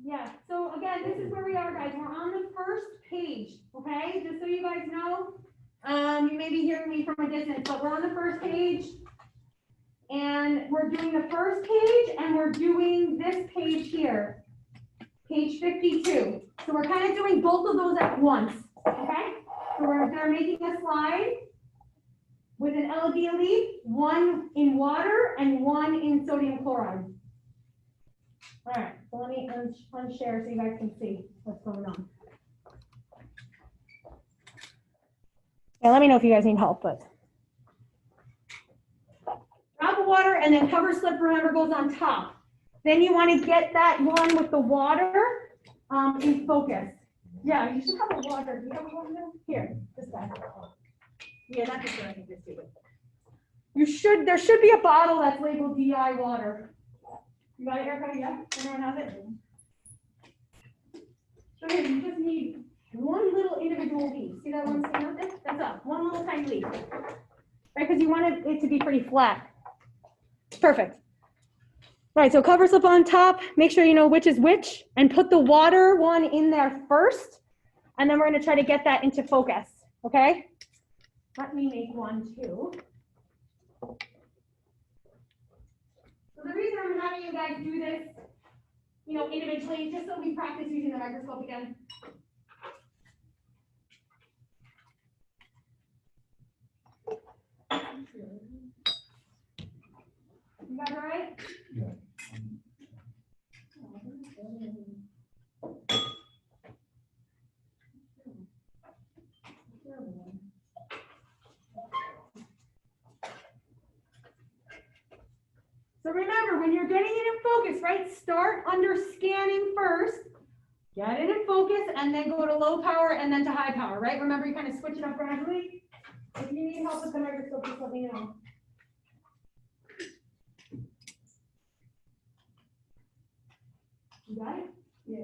Yeah, so again, this is where we are, guys. We're on the first page, okay? Just so you guys know, you may be hearing me from a distance, but we're on the first page. And we're doing the first page, and we're doing this page here, page 52. So we're kind of doing both of those at once, okay? So they're making a slide with an LED leaf, one in water and one in sodium chloride. All right, so let me unshare so you guys can see what's going on. Yeah, let me know if you guys need help, but. Drop of water and then cover slip, remember, goes on top. Then you want to get that one with the water in focus. Yeah, you should have a water. Do you have a water now? Here, this guy. Yeah, not this one, I think this too. There should be a bottle that's labeled DI water. You got it, Erica? Yeah? Everyone has it? So here, you just need one little individual leaf. See that one sticking out there? That's up. One little tiny leaf. Right, because you want it to be pretty flat. Perfect. All right, so cover slip on top. Make sure you know which is which, and put the water one in there first, and then we're going to try to get that into focus. Okay? Let me make one too. So the reason I'm having you guys do this, individually, is just so we practice using the microscope again. You guys all right? Yeah. So remember, when you're getting it in focus, right, start under scanning first, get it in focus, and then go to low power and then to high power, right? Remember, you kind of switch it up gradually. If you need help with the microscope, just let me know. You got it? Yeah.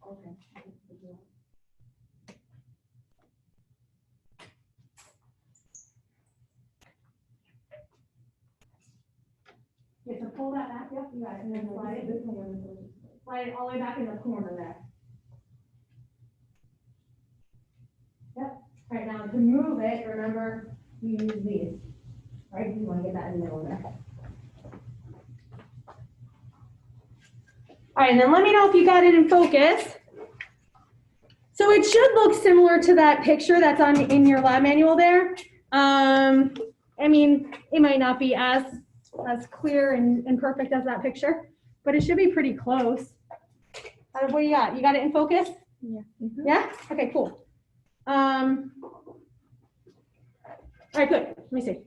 Okay. Yeah, so pull that back, yep, you got it, and then slide it. Slide it all the way back in the corner there. Yep. All right, now to move it, remember, you use these. Right, you want to get that in the middle there. All right, and then let me know if you got it in focus. So it should look similar to that picture that's in your lab manual there. I mean, it might not be as clear and perfect as that picture, but it should be pretty close. What do you got? You got it in focus? Yeah. Mm-hmm. Yeah? Okay, cool. All right, good. Let me see.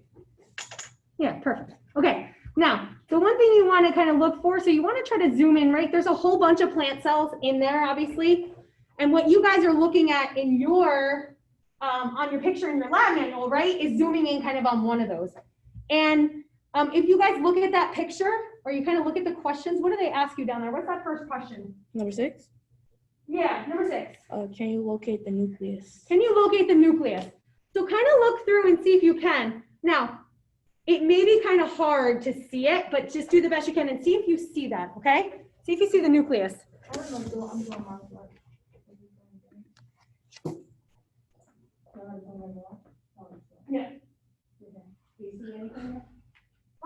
Yeah, perfect. Okay, now, the one thing you want to kind of look for, so you want to try to zoom in, right? There's a whole bunch of plant cells in there, obviously. And what you guys are looking at in your, on your picture in your lab manual, right, is zooming in kind of on one of those. And if you guys look at that picture, or you kind of look at the questions, what do they ask you down there? What's that first question? Number 6? Yeah, number 6. Can you locate the nucleus? Can you locate the nucleus? So kind of look through and see if you can. Now, it may be kind of hard to see it, but just do the best you can and see if you see that, okay? See if you see the nucleus. I don't know, I'm doing my work. Yeah. Do you see anything there?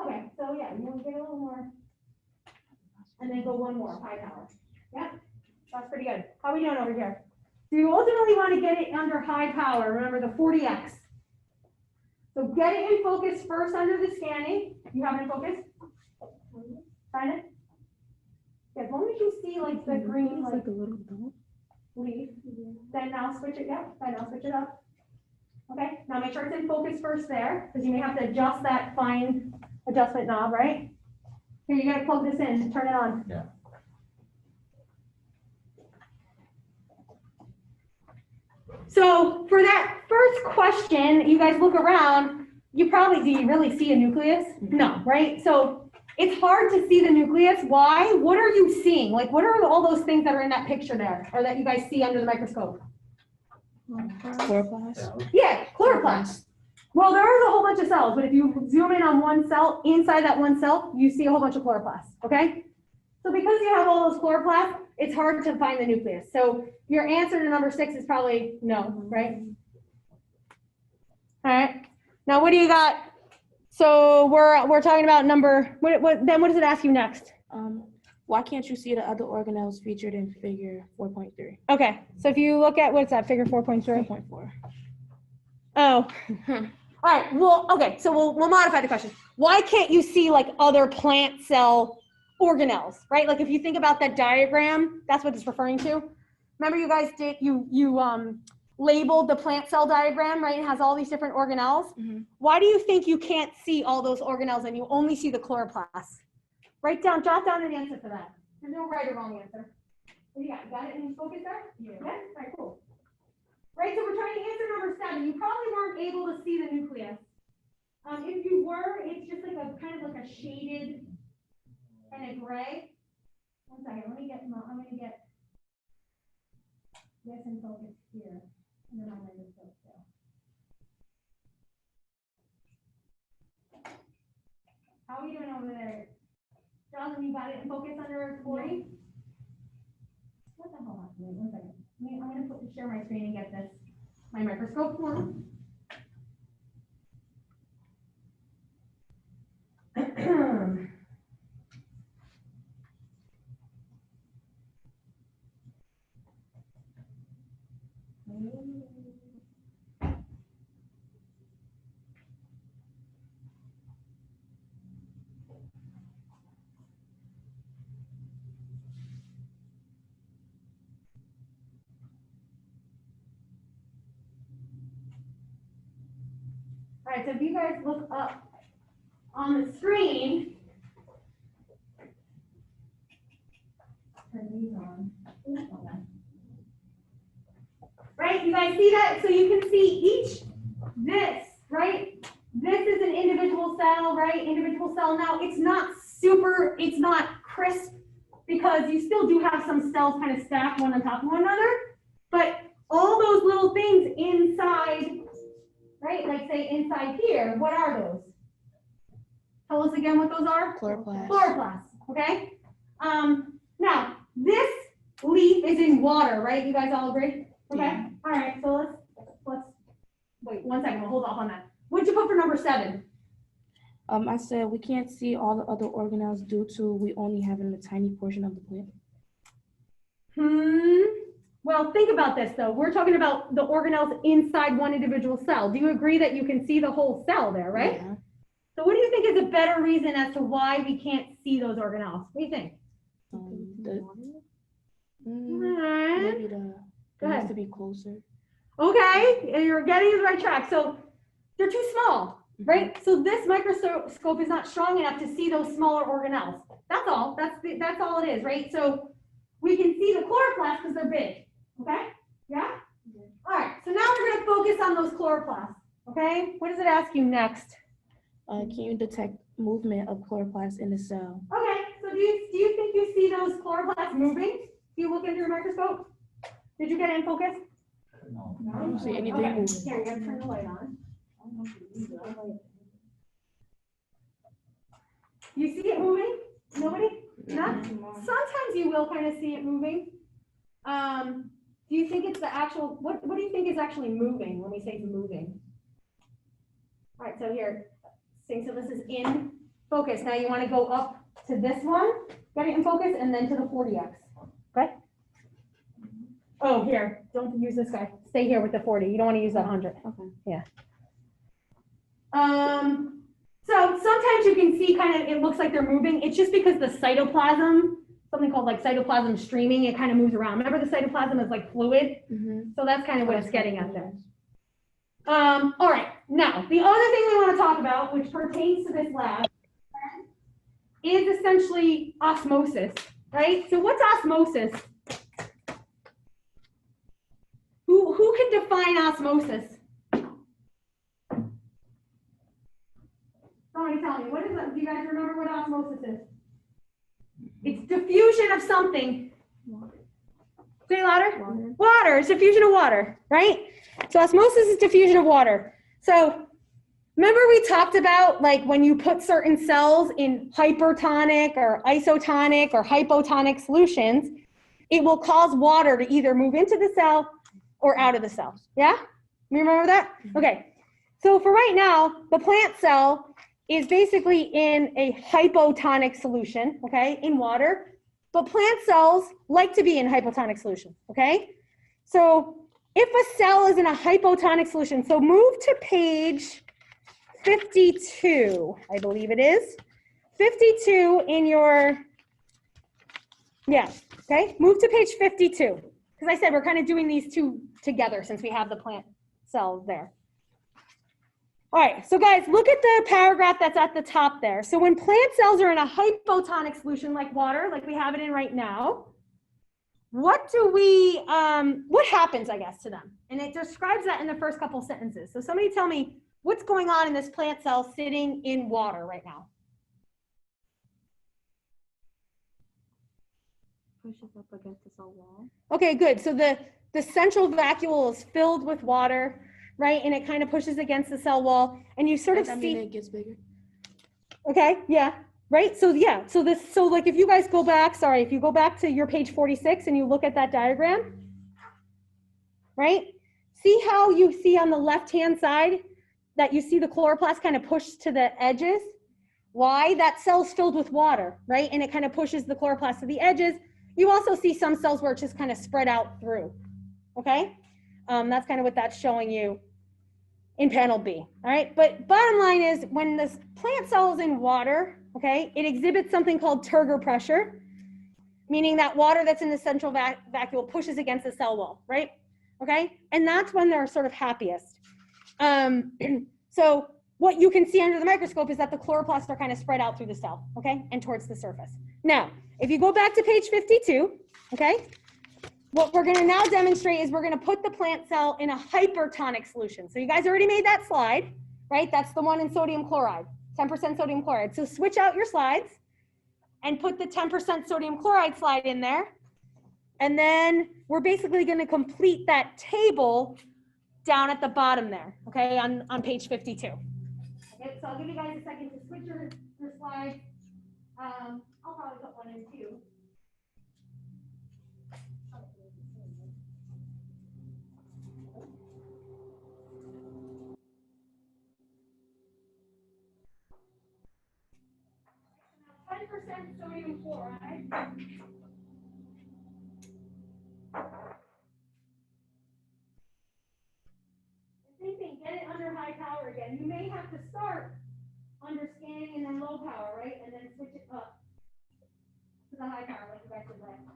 Okay, so yeah, you want to get a little more. And then go one more, high power. Yeah, that's pretty good. How are we doing over here? So you ultimately want to get it under high power. Remember the 40x. So get it in focus first under the scanning. You have it in focus? Find it? Yeah, as long as you see like the green, like a little dot. Leaf. Then now switch it, yeah, then now switch it up. Okay, now make sure it's in focus first there, because you may have to adjust that fine adjustment knob, right? Here, you gotta plug this in, turn it on. Yeah. So for that first question, you guys look around, do you really see a nucleus? No, right? So it's hard to see the nucleus. Why? What are you seeing? Like, what are all those things that are in that picture there, or that you guys see under the microscope? Chloroplast. Yeah, chloroplast. Well, there is a whole bunch of cells, but if you zoom in on one cell, inside that one cell, you see a whole bunch of chloroplasts, okay? So because you have all those chloroplasts, it's hard to find the nucleus. So your answer to number 6 is probably no, right? All right. Now what do you got? So we're talking about number, what does it ask you next? Why can't you see the other organelles featured in figure 4.3? Okay, so if you look at, what's that, figure 4.3? 4.4. Oh. All right, well, okay, so we'll modify the question. Why can't you see like other plant cell organelles, right? Like if you think about that diagram, that's what it's referring to. Remember you guys did, you labeled the plant cell diagram, right? It has all these different organelles. Mm-hmm. Why do you think you can't see all those organelles and you only see the chloroplasts? Jot down an answer for that. There's no right or wrong answer. What do you got? You got it in focus there? Yeah. All right, cool. Right, so we're trying to answer number 7. You probably weren't able to see the nucleus. If you were, it's just like a kind of like a shaded kind of gray. One second, I'm gonna get this in focus here. And then I'll let this go too. How are you doing over there? Jonathan, you got it in focus under 40? What the hell happened? One second. I'm going to share my screen and get this, my microscope for All right, so if you guys look up on the screen, turn these on. Right, you guys see that? So you can see this, right? This is an individual cell, right? Individual cell. Now, it's not crisp because you still do have some cells kind of stacked one on top of one another, but all those little things inside, right? Like say inside here, what are those? Tell us again what those are? Chloroplasts. Chloroplasts, okay? Now, this leaf is in water, right? You guys all agree? Okay, Yeah. all right, so let's, wait 1 second, we'll hold off on that. What'd you put for number 7? I said we can't see all the other organelles due to we only having a tiny portion of the plant. Well, think about this though. We're talking about the organelles inside one individual cell. Do you agree that you can see the whole cell there, right? Yeah. So what do you think is a better reason as to why we can't see those organelles? What do you think? Maybe Go it has ahead. to be closer. Okay, you're getting the right track. So they're too small, right? So this microscope is not strong enough to see those smaller organelles. That's all. That's all it is, right? So we can see the chloroplasts because they're big. Okay? Yeah? All right. So now we're going to focus on those chloroplasts. Okay? What does it ask you next? Can you detect movement of chloroplasts in the cell? Okay. So do you think you see those chloroplasts moving? Do you look into your microscope? Did you get in focus? No. I don't see anything Okay. moving. Here, you got to turn the light on. You see it moving? Nobody? No? Sometimes you will kind of see it moving. Do you think it's the actual, what do you think is actually moving when we say moving? All right, so here, so this is in focus. Now you want to go up to this one, get it in focus, and then to the 40x. Okay? Oh, here, don't use this guy. Stay here with the 40. You don't want to use that 100. Okay. Yeah. So sometimes you can see kind of, it looks like they're moving. It's just because the cytoplasm, something called like cytoplasm streaming, it kind of moves around. Remember the cytoplasm is like fluid? Mm-hmm. So that's kind of what it's getting at there. All right, now, the other thing we want to talk about, which pertains to this lab, is essentially osmosis, right? So what's osmosis? Who can define osmosis? Somebody tell me, what is it? Do you guys remember what osmosis is? It's diffusion of something. Say louder. Water. It's diffusion of water, right? So osmosis is diffusion of water. So remember we talked about like when you put certain cells in hypertonic or isotonic or hypotonic solutions, it will cause water to either move into the cell or out of the cell. Yeah? You remember that? Okay. So for right now, the plant cell is basically in a hypotonic solution, okay, in water. But plant cells like to be in hypotonic solution, okay? So if a cell is in a hypotonic solution, so move to page 52, I believe it is. 52 in your, yeah, okay? Move to page 52. Because I said we're kind of doing these two together since we have the plant cells there. All right, so guys, look at the paragraph that's at the top there. So when plant cells are in a hypotonic solution like water, like we have it in right now, what happens, I guess, to them? And it describes that in the first couple sentences. So somebody tell me what's going on in this plant cell sitting in water right now? Pushes up against the cell wall. Okay, good. So the central vacuole is filled with water, right? And it kind of pushes against the cell wall, and you sort of see it gets bigger. Okay, yeah, right? So yeah, so like if you guys go back, if you go back to your page 46 and you look at that diagram, right? See how you see on the left-hand side that you see the chloroplast kind of push to the edges? Why? That cell's filled with water, right? And it kind of pushes the chloroplast to the edges. You also see some cells where it's just kind of spread out through, okay? That's kind of what that's showing you in panel B, all right? But bottom line is when this plant cell is in water, okay, it exhibits something called turgor pressure, meaning that water that's in the central vacuole pushes against the cell wall, right? Okay, and that's when they're sort of happiest. So what you can see under the microscope is that the chloroplasts are kind of spread out through the cell, okay, and towards the surface. Now, if you go back to page 52, okay, what we're going to now demonstrate is we're going to put the plant cell in a hypertonic solution. So you guys already made that slide, right? That's the one in sodium chloride, 10% sodium chloride. So switch out your slides and put the 10% sodium chloride slide in there. And then we're basically going to complete that table down at the bottom there, okay, on page 52. Okay, so I'll give you guys a second to switch your slides. I'll probably put one in too. 10% sodium chloride. Same thing, get it under high power again. You may have to start under scanning and then low power, right? And then switch it up to the high power like you guys did last time.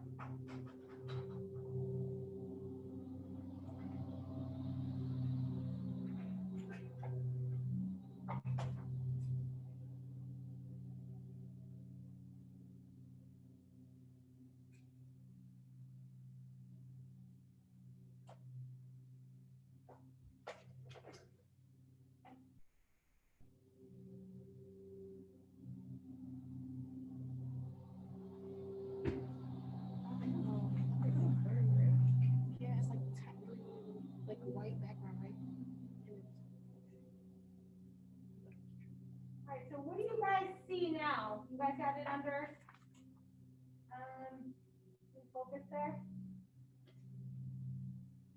Yeah, it's like a white background, right? All right, so what do you guys see now? You guys got it under focus there?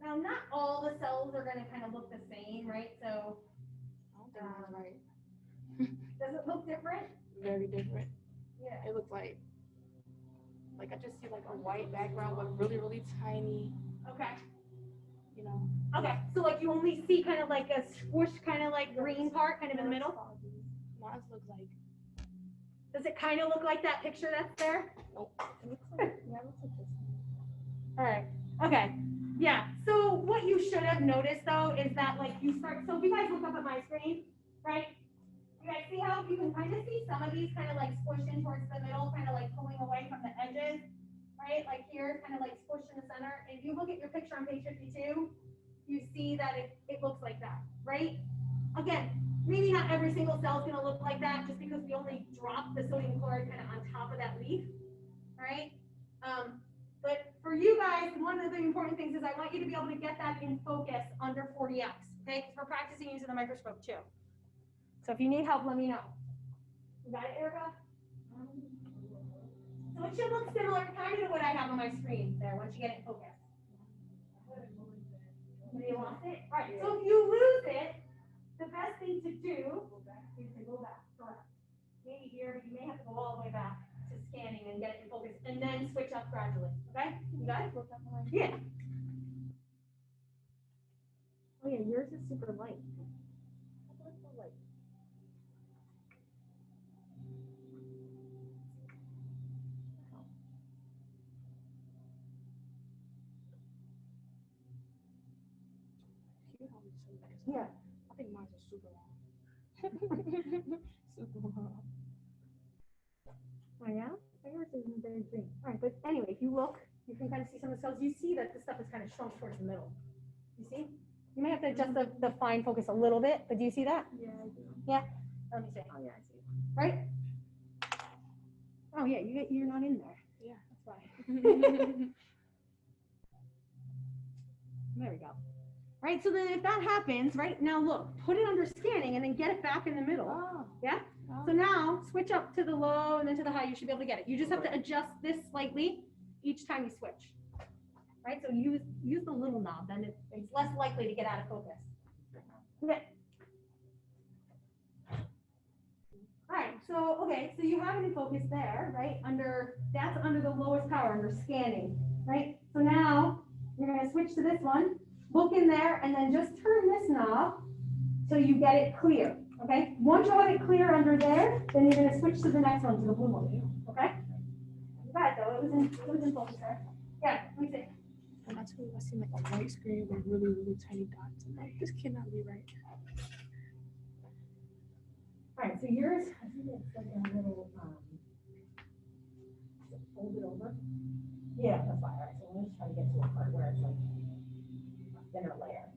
Now, not all the cells are going to kind of look the same, right? So, I don't think it's right. does it look different? Very different. Yeah. It looks like I just see like a white background with really, really tiny, Okay. you know. Okay, so like you only see kind of like a squish, kind of like green part, kind of in the middle? Mine looks like. Does it kind of look like that picture that's there? Nope. It looks like, yeah, it looks like this. All right. Okay. Yeah. So what you should have noticed though is that like you start. So if you guys look up at my screen, right? You guys see how you can kind of see some of these kind of like squished in towards the middle, kind of like pulling away from the edges, right? Like here, kind of like squished in the center. And if you look at your picture on page 52, you see that it looks like that, right? Again, maybe not every single cell is going to look like that just because we only dropped the sodium chloride kind of on top of that leaf, right? But for you guys, one of the important things is I want you to be able to get that in focus under 40x, okay? Because we're practicing using the microscope too. So if you need help, let me know. You got it, Erica? So it should look similar kind of to what I have on my screen there once you get it focused. You lost it? All right, so if you lose it, the best thing to do is to go back. Correct. Maybe here, you may have to go all the way back to scanning and get it in focus, and then switch up gradually. Okay? You got it? Yeah. Oh yeah, yours is super light. Yeah. I think mine's are super long. Super long. Oh yeah? Yours isn't very green. All right, but anyway, if you look, you can kind of see some of the cells. You see that this stuff is kind of shrunk towards the middle. You see? You may have to adjust the fine focus a little bit, but do you see that? Yeah, I do. Yeah? Let me see. Oh, yeah, I see. Right? Oh yeah, you're not in there. Yeah. That's why. There we go. Right, so then if that happens, right, now look, put it under scanning and then get it back in the middle. Oh. Yeah? Oh. So now switch up to the low and then to the high, you should be able to get it. You just have to adjust this slightly each time you switch. Right, so use the little knob, then it's less likely to get out of focus. Okay. All right, so you have it in focus there, right? That's under the lowest power, under scanning, right? So now you're gonna switch to this one, look in there, and then just turn this knob so you get it clear, okay? Once you have it clear under there, then you're gonna switch to the next one, to the blue one, okay? You got it though, it was in focus there. Yeah, let me see. When I tell you, I see like a white screen with really, really tiny dots. I'm like, this cannot be right. All right, so yours, I think it's like a little, fold it over. Yeah, that's fine. All right, so let's try to get to a part where it's like a thinner layer.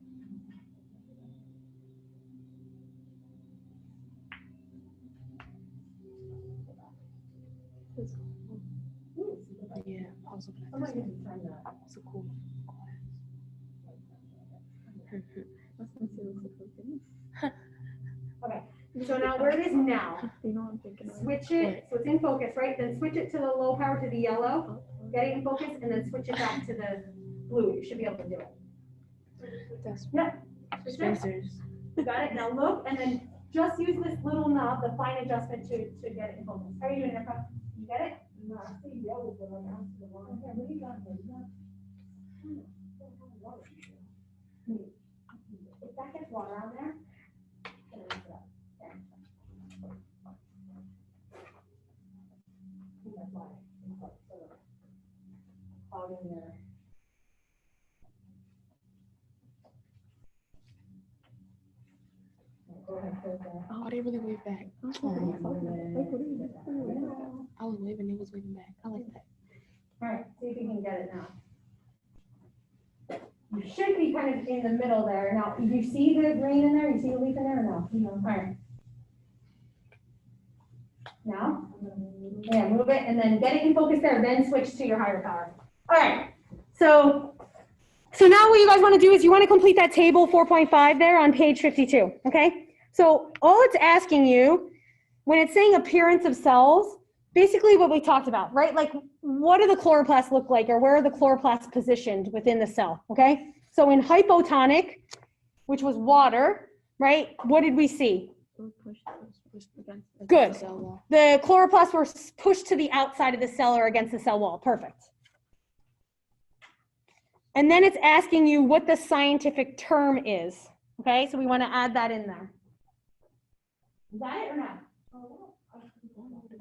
Yeah, I was looking at I'm this gonna one. turn that. It's a cool Okay, so now where it is now, You know what I'm thinking of? switch it, so it's in focus, right? Then switch it to the low power to the yellow, get it in focus, and then switch it back to the blue. You should be able to do it. That's Yep. Spencer's. You got it? Now look, and then just use this little knob, the fine adjustment to get it in focus. How are you doing, Erica? You get it? No, I see yellow, but I'm asking the wrong. Okay, what do you got? If that gets water on there, then rinse it up. There. I think that's why it's like sort of clogging there. Go ahead, close that. Oh, they really wave back. Oh, I was waving, they was waving back. I like that. all right, see if you can get it now. You should be kind of in the middle there. Now, do you see the green in there? You see the leaf in there or no? No. All right. Now, yeah, move it and then get it in focus there, then switch to your higher power. All right, so now what you guys want to do is you want to complete that table 4.5 there on page 52, okay? So all it's asking you, when it's saying appearance of cells, basically what we talked about, right? Like, what do the chloroplasts look like, or where are the chloroplasts positioned within the cell, okay? So in hypotonic, which was water, right? What did we see? Good. The chloroplasts were pushed to the outside of the cell or against the cell wall. Perfect. And then it's asking you what the scientific term is, okay? So we want to add that in there. Is that it or not?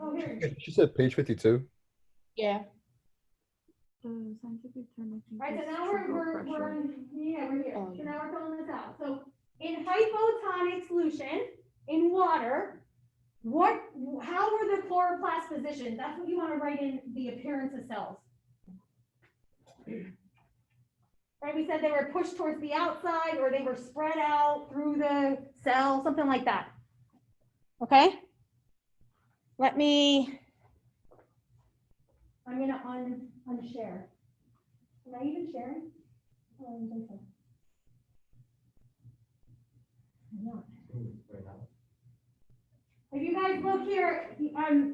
Oh, here. She said page 52. Yeah. All right, so now we're here. Oh, So now we're filling this out. So in hypotonic solution, in water, how were the chloroplasts positioned? That's what you want to write in the appearance of cells. Right, we said they were pushed towards the outside or they were spread out through the cell, something like that. Okay? I'm gonna unshare. Am I even sharing? Oh, I don't think so. I'm not. guys look here,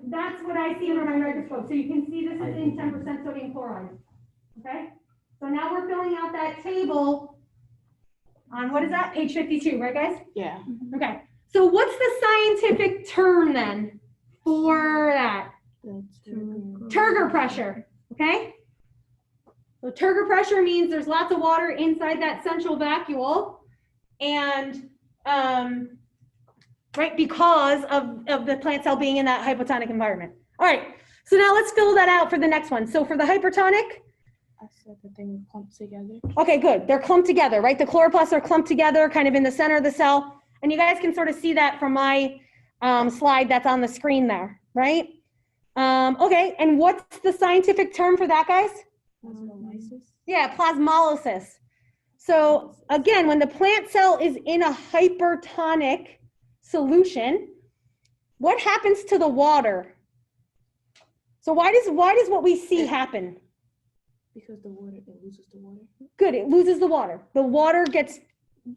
that's what I see under my microscope. So you can see this is in 10% sodium chloride. Okay? So now we're filling out that table on, what is that? Page 52, right guys? Yeah. Okay. So what's the scientific term then for that? Turgor pressure. Okay? So turgor pressure means there's lots of water inside that central vacuole, and right, because of the plant cell being in that hypotonic environment. All right, so now let's fill that out for the next one. So for the hypertonic, I said that they were clumped together. okay, good. They're clumped together, right? The chloroplasts are clumped together kind of in the center of the cell. And you guys can sort of see that from my slide that's on the screen there, right? Okay, and what's the scientific term for that, guys? Plasmolysis. Yeah, plasmolysis. So again, when the plant cell is in a hypertonic solution, what happens to the water? So why does what we see happen? Because the water, it loses the water. Good, it loses the water. The water gets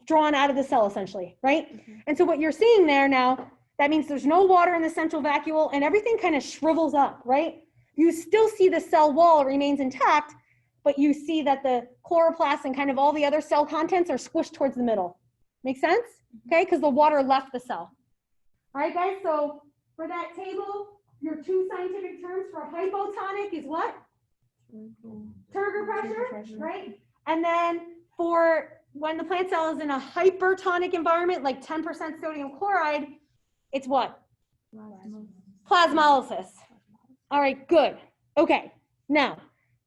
drawn out of the cell essentially, right? Mm-hmm. And so what you're seeing there now, that means there's no water in the central vacuole and everything kind of shrivels up, right? You still see the cell wall remains intact, but you see that the chloroplasts and kind of all the other cell contents are squished towards the middle. Make sense? Okay, because the water left the cell. All right, guys, so for that table, your two scientific terms for hypotonic is what? Turgor pressure, right? And then for when the plant cell is in a hypertonic environment, like 10% sodium chloride, it's what? Plasmolysis. All right, good. Okay, now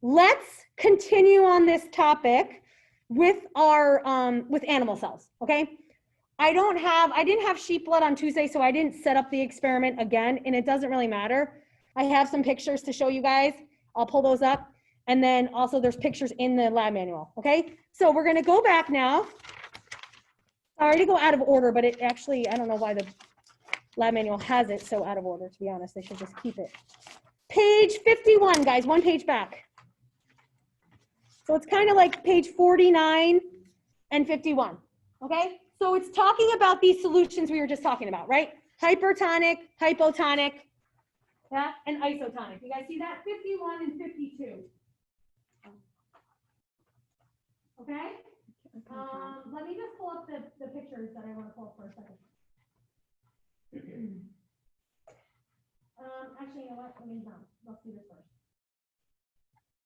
let's continue on this topic with our with animal cells. Okay, I didn't have sheep blood on Tuesday, so I didn't set up the experiment again, and it doesn't really matter. I have some pictures to show you guys. I'll pull those up, and then also there's pictures in the lab manual. Okay, so we're gonna go back now. Sorry to go out of order, but it actually, I don't know why the lab manual has it so out of order, to be honest. They should just keep it. Page 51, guys, one page back. So it's kind of like page 49 and 51, okay? So it's talking about these solutions we were just talking about, right? Hypertonic, hypotonic, yeah, and isotonic. You guys see that? 51 and 52. Okay? Let me just pull up the pictures that I want to pull up for a second. Actually, you know what? Let me not. Let's do this first.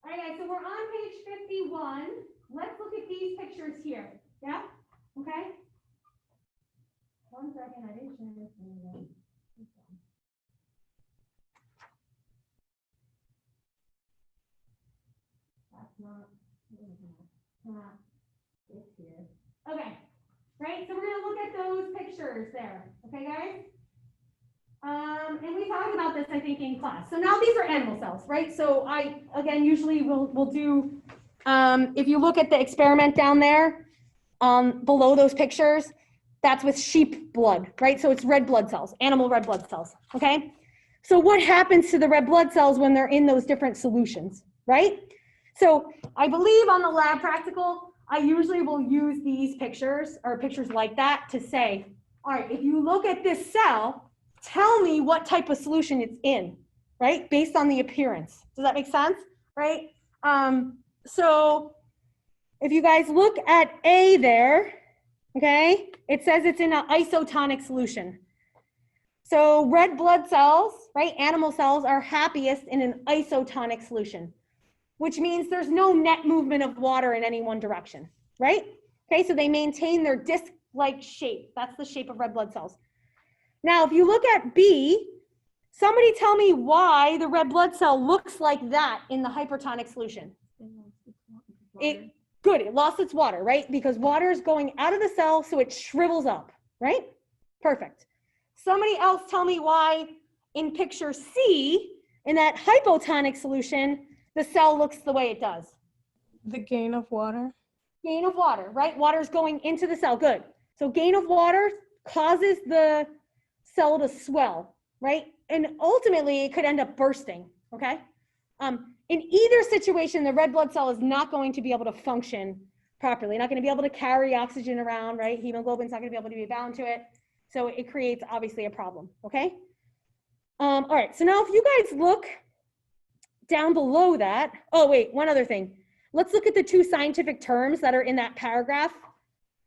All right, guys, so we're on page 51. Let's look at these pictures here. Yeah? Okay? 1 second, I didn't share this one. That's not it's here. Okay, right, so we're gonna look at those pictures there. Okay, guys? And we talked about this, I think, in class. So now these are animal cells, right? So I, again, usually we'll do, if you look at the experiment down there, below those pictures, that's with sheep blood, right? So it's red blood cells, animal red blood cells, okay? So what happens to the red blood cells when they're in those different solutions, right? So I believe on the lab practical, I usually will use these pictures or pictures like that to say, all right, if you look at this cell, tell me what type of solution it's in, right? Based on the appearance. Does that make sense, right? So if you guys look at A there, okay, it says it's in an isotonic solution. So red blood cells, right, animal cells are happiest in an isotonic solution, which means there's no net movement of water in any one direction, right? Okay, so they maintain their disc-like shape. That's the shape of red blood cells. Now, if you look at B, somebody tell me why the red blood cell looks like that in the hypertonic solution. It lost its water, right? Because water is going out of the cell, so it shrivels up, right? Perfect. Somebody else tell me why in picture C, in that hypotonic solution, the cell looks the way it does. The gain of water. Gain of water, right? Water is going into the cell, good. So gain of water causes the cell to swell, right? And ultimately it could end up bursting, okay? In either situation, the red blood cell is not going to be able to function properly, not going to be able to carry oxygen around, right? Hemoglobin's not going to be able to be bound to it. So it creates obviously a problem, okay? All right, so now if you guys look down below that, oh wait, one other thing. Let's look at the two scientific terms that are in that paragraph,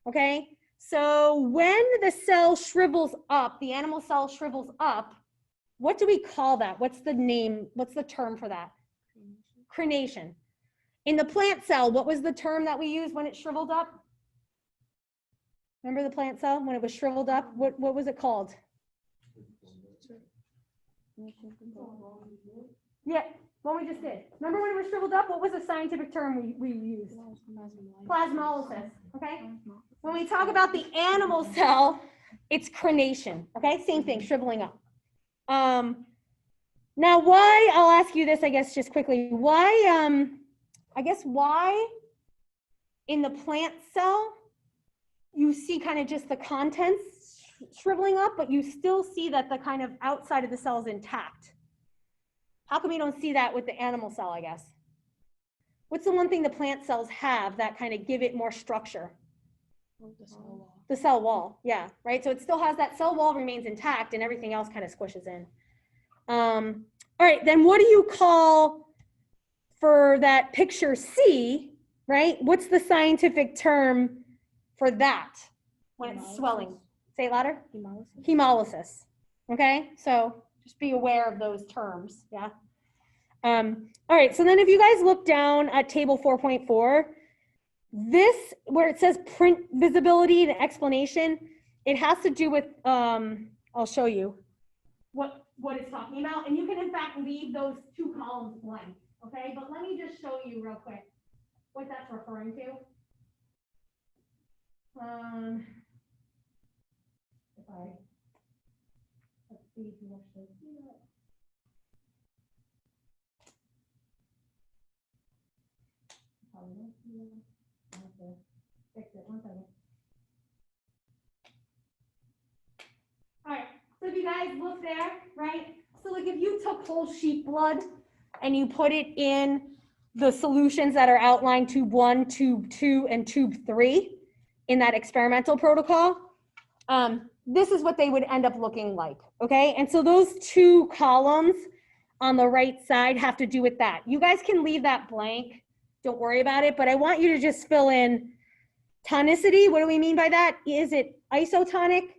okay? So when the cell shrivels up, the animal cell shrivels up, what do we call that? What's the name, what's the term for that? Crenation. In the plant cell, what was the term that we used when it shriveled up? Remember the plant cell, when it was shriveled up? What was it called? Yeah, what we just did. Remember when it was shriveled up? What was the scientific term we used? Plasmolysis, okay? When we talk about the animal cell, it's crenation, okay? Same thing, shriveling up. Now why, I'll ask you this, I guess, just quickly. Why, why in the plant cell, you see kind of just the contents shriveling up, but you still see that the kind of outside of the cell is intact. How come you don't see that with the animal cell, I guess? What's the one thing the plant cells have that kind of give it more structure? The cell wall, yeah, right? So it still has that cell wall remains intact and everything else kind of squishes in. All right, then what do you call for that picture C, right? What's the scientific term for that when it's swelling? Say it louder. Hemolysis. Hemolysis. Okay, so just be aware of those terms, yeah? All right, so then if you guys look down at table 4.4, this, where it says print visibility and explanation, it has to do with, I'll show you what it's talking about. And you can, in fact, leave those two columns blank, okay? But let me just show you real quick what that's referring to. Let's see if you actually see that. Probably don't see it. I have to fix it. 1 second. All right, so if you guys look there, right? So like if you took whole sheep blood and you put it in the solutions that are outlined tube 1, tube 2, and tube 3 in that experimental protocol, this is what they would end up looking like, okay? And so those two columns on the right side have to do with that. You guys can leave that blank, don't worry about it, but I want you to just fill in tonicity. What do we mean by that? Is it isotonic,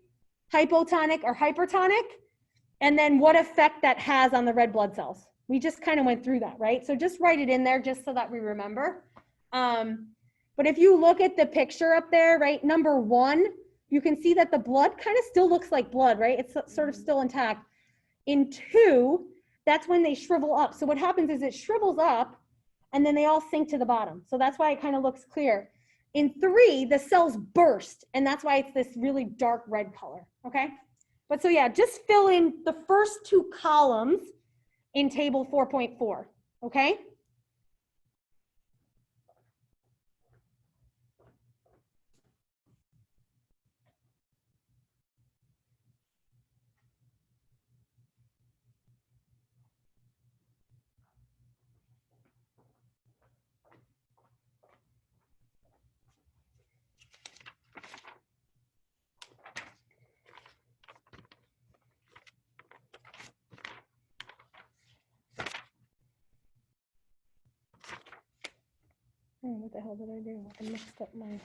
hypotonic, or hypertonic? And then what effect that has on the red blood cells. We just kind of went through that, right? So just write it in there just so that we remember. But if you look at the picture up there, right, number 1, you can see that the blood kind of still looks like blood, right? It's sort of still intact. In 2, that's when they shrivel up. So what happens is it shrivels up and then they all sink to the bottom. So that's why it kind of looks clear. In 3, the cells burst, and that's why it's this really dark red color, okay? But so yeah, just fill in the first 2 columns in table 4.4, okay? Oh, what the hell did I do? I mixed up my...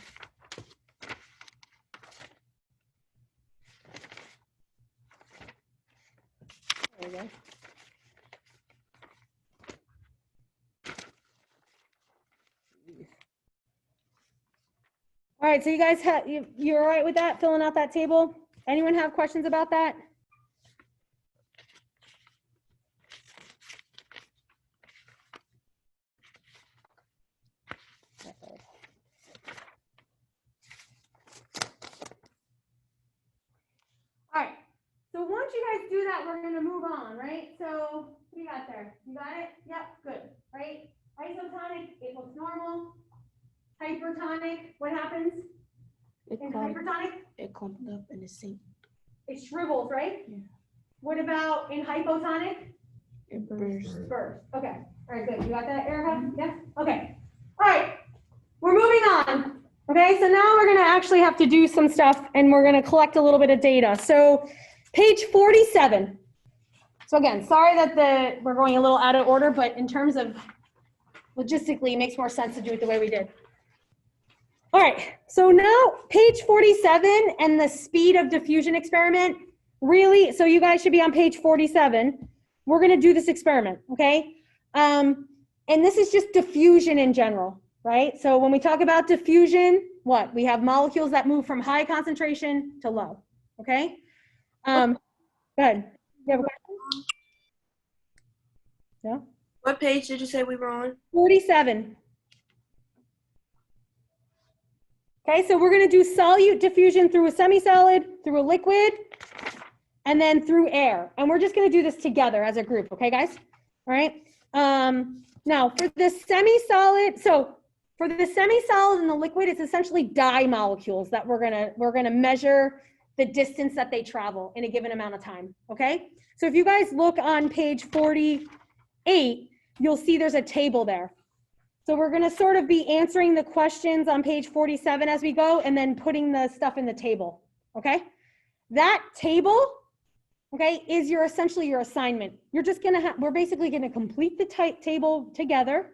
There we go. All right, so you guys have, you're all right with that, filling out that table? Anyone have questions about that? All right, so once you guys do that, we're gonna move on, right? So what do you got there? You got it? Yep, good, right? Isotonic, it looks normal. Hypertonic, what happens in hypertonic? It clumped up and it sinks. It shrivels, right? Yeah. What about in hypotonic? It bursts. Burst. Okay. All right, good. You got that, Erica? Yeah? Okay. All right. We're moving on. Okay, so now we're going to actually have to do some stuff and we're going to collect a little bit of data. So page 47. So again, sorry that we're going a little out of order, but in terms of logistically, it makes more sense to do it the way we did. All right, so now page 47 and the speed of diffusion experiment, really, so you guys should be on page 47. We're gonna do this experiment, okay? And this is just diffusion in general, right? So when we talk about diffusion, what? We have molecules that move from high concentration to low, okay? Go ahead. You have a question? No? What page did you say we were on? 47. Okay, so we're gonna do solute diffusion through a semi-solid, through a liquid, and then through air. And we're just gonna do this together as a group, okay, guys? All right. Now for the semi-solid, so for the semi-solid and the liquid, it's essentially dye molecules that we're gonna measure the distance that they travel in a given amount of time, okay? So if you guys look on page 48, you'll see there's a table there. So we're gonna sort of be answering the questions on page 47 as we go and then putting the stuff in the table, okay? That table, okay, is essentially your assignment. You're just gonna we're basically gonna complete the table together.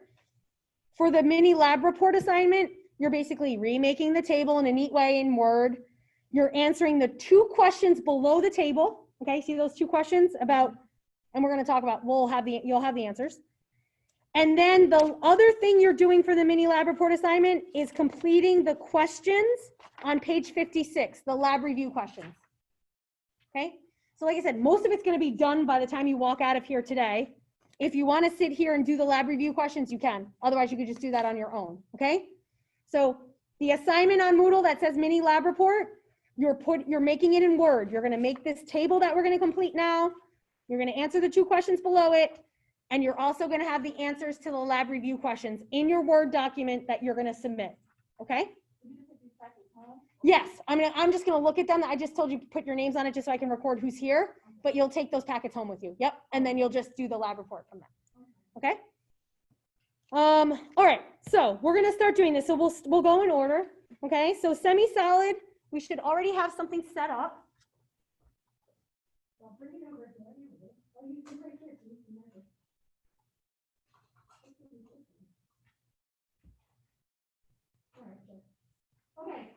For the mini lab report assignment, you're basically remaking the table in a neat way in Word. You're answering the 2 questions below the table, okay? See those 2 questions about, and we're gonna talk about, you'll have the answers. And then the other thing you're doing for the mini lab report assignment is completing the questions on page 56, the lab review questions, okay? So like I said, most of it's gonna be done by the time you walk out of here today. If you wanna sit here and do the lab review questions, you can. Otherwise, you could just do that on your own, okay? So the assignment on Moodle that says mini lab report, you're making it in Word. You're gonna make this table that we're gonna complete now. You're gonna answer the 2 questions below it. And you're also gonna have the answers to the lab review questions in your Word document that you're gonna submit, okay? Yes, I'm just gonna look at them. I just told you to put your names on it just so I can record who's here, but you'll take those packets home with you. Yep, and then you'll just do the lab report from there, okay? All right, so we're gonna start doing this. So we'll go in order, okay? So semi-solid, we should already have something set up. Okay,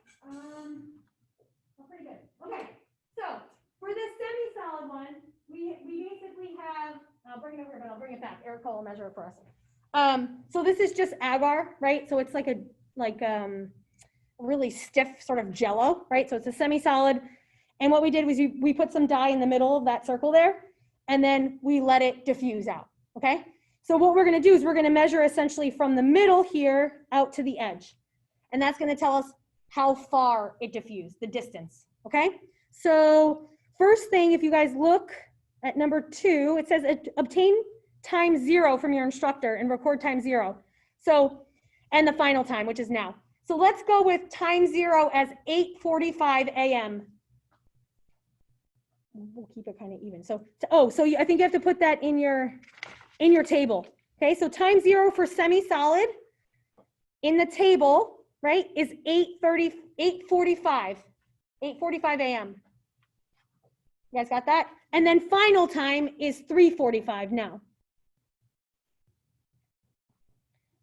pretty good. Okay, so for the semi-solid one, we basically have, I'll bring it over here, but I'll bring it back. Erica will measure it for us. So this is just agar, right? So it's like a really stiff sort of jello, right? So it's a semi-solid. And what we did was we put some dye in the middle of that circle there, and then we let it diffuse out, okay? So what we're gonna do is we're gonna measure essentially from the middle here out to the edge. And that's gonna tell us how far it diffused, the distance, okay? So first thing, if you guys look at number 2, it says obtain time 0 from your instructor and record time 0. So, and the final time, which is now. So let's go with time 0 as 8:45 a.m. We'll keep it kind of even. So I think you have to put that in your table. Okay, so time 0 for semi-solid in the table, right, is 8:45 a.m. You guys got that? And then final time is 3:45 now.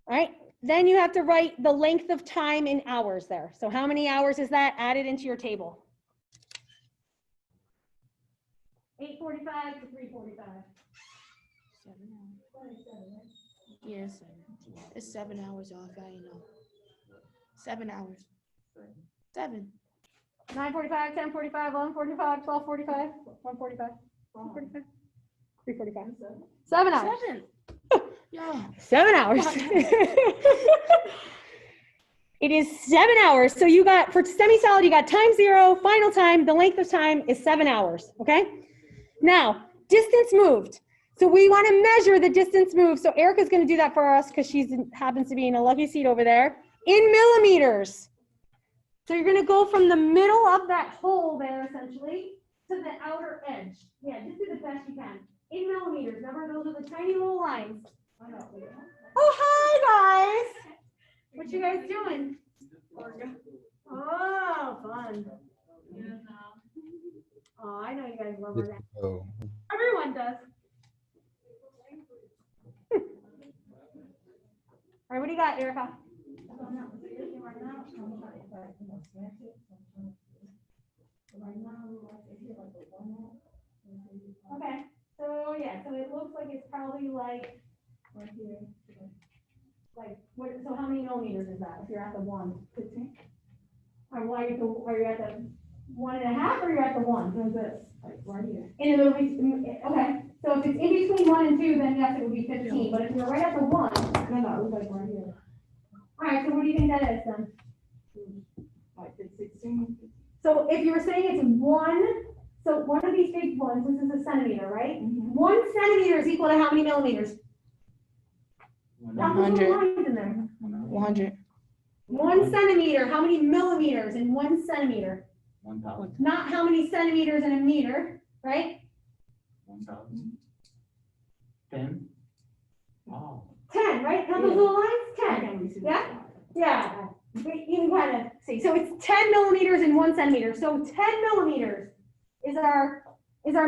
All right, then you have to write the length of time in hours there. So how many hours is that added into your table? 8:45 to 3:45. 7 hours. Yeah, 7. It's 7 hours off, I know. 7 hours. 7. 9:45, 10:45, 11:45, 12:45, 1:45, 2:45, 3:45. 7 hours. 7. Yeah. 7 hours. It is 7 hours. So you got, for semi-solid, you got time 0, final time, the length of time is 7 hours, okay? Now, distance moved. So we want to measure the distance moved. So Erica's going to do that for us because she happens to be in a lucky seat over there. In millimeters. So you're going to go from the middle of that hole there, essentially, to the outer edge. Yeah, just do the best you can. In millimeters. Remember, those are the tiny little lines. Oh, hi, guys. What you guys doing? Oh, fun. Oh, I know you guys love that. Oh, Everyone does. right, what do you got, Erica? Okay, so yeah, so it looks like it's probably like, what, so how many millimeters is that if you're at the 1? 15? Or why are you at the 1.5 or you're at the 1? So this, like right here. And it'll be, okay, so if it's in between 1 and 2, then yes, it would be 15, but if you're right at the 1, no, it was like right here. All right, so what do you think that is then? Like 16. So if you were saying it's 1, so one of these big ones, this is a centimeter, right? 1 centimeter is equal to how many millimeters? How many 100. lines in there? 100. 1 centimeter, how many millimeters in 1 centimeter? 1,000. Not how many centimeters in a meter, right? 1,000. 10. Oh. 10, right? Count those little lines, 10. Yeah? Yeah. You can kind of see. So it's 10 millimeters in 1 centimeter. So 10 millimeters is our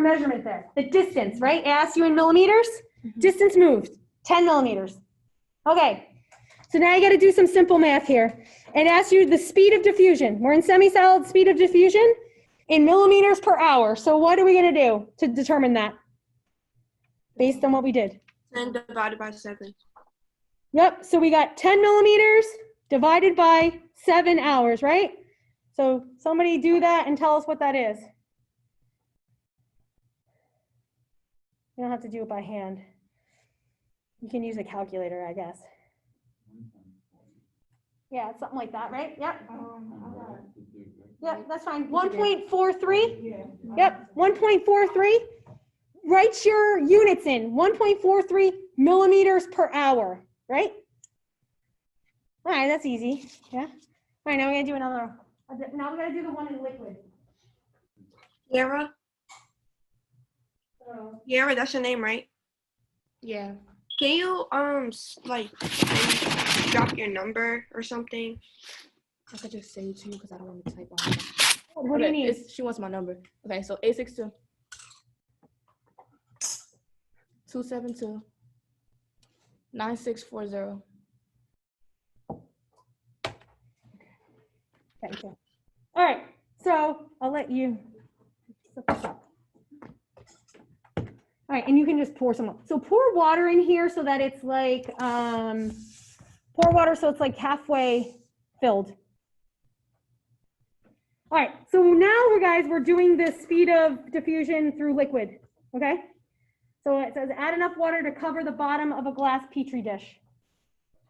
measurement there. The distance, right? It asks you in millimeters. Distance moved, 10 millimeters. Okay. So now you got to do some simple math here. It asks you the speed of diffusion. We're in semi-solid speed of diffusion in millimeters per hour. So what are we going to do to determine that based on what we did? 10 divided by 7. Yep, so we got 10 millimeters divided by 7 hours, right? So somebody do that and tell us what that is. You don't have to do it by hand. You can use a calculator, I guess. Yeah, it's something like that, right? Yep. Yep, that's fine. 1.43? Yep, 1.43. Write your units in. 1.43 millimeters per hour, right? All right, that's easy. Yeah. All right, now we're gonna do another. Now we gotta do the one in liquid. Yara? So, Yara, that's your name, right? Yeah. Can you, like, maybe drop your number or something? I could just say it to you because I don't want to type on it. what do you need? She wants my number. Okay, so 862 272 9640. Thank you. All right, so I'll let you set this up. All right, and you can just pour some. So pour water in here so that it's like, pour water so it's like halfway filled. All right, so now we're doing the speed of diffusion through liquid, okay? So it says add enough water to cover the bottom of a glass petri dish.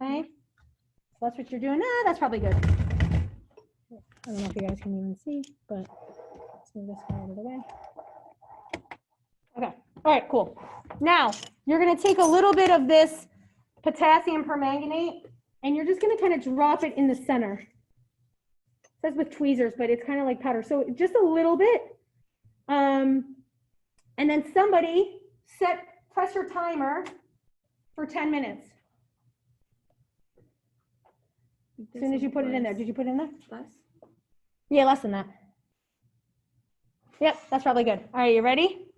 Okay, so that's what you're doing. That's probably good. I don't know if you guys can even see, but let's move this guy out of the way. Okay, all right, cool. Now, you're gonna take a little bit of this potassium permanganate and you're just gonna kind of drop it in the center. It says with tweezers, but it's kind of like powder. So just a little bit. And then somebody press your timer for 10 minutes. As soon as you put it in there. Did you put it in there? Less? Yeah, less than that. Yep, that's probably good. All right, you ready?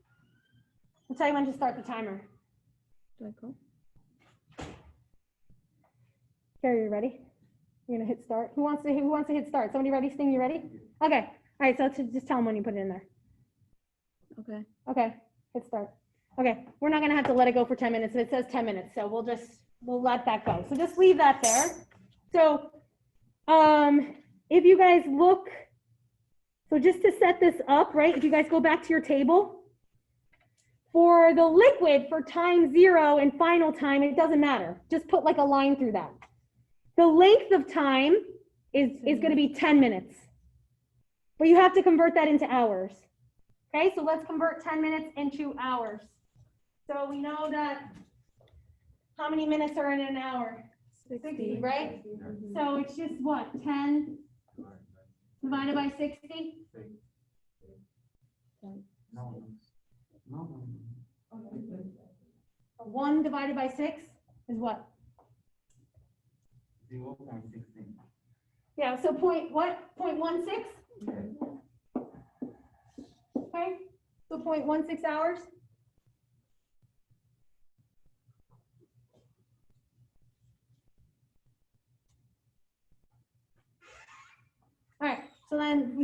I'll tell you when to start the timer. Do I go? Carrie, you ready? You're gonna hit start. Who wants to hit start? Somebody ready? Sting, you ready? Okay. All right, so just tell them when you put it in there. Okay. Okay, hit start. Okay, we're not gonna have to let it go for 10 minutes. It says 10 minutes, so we'll let that go. So just leave that there. So, if you guys look, so just to set this up, right? If you guys go back to your table, for the liquid, for time 0 and final time, it doesn't matter. Just put like a line through that. The length of time is gonna be 10 minutes, but you have to convert that into hours. Okay, so let's convert 10 minutes into hours. So we know that, how many minutes are in an hour? 60, right? So it's just what, 10 divided by 60? No. 1 divided by 6 is what? 0.16. Yeah, so point what? 0.16? Okay, so 0.16 hours.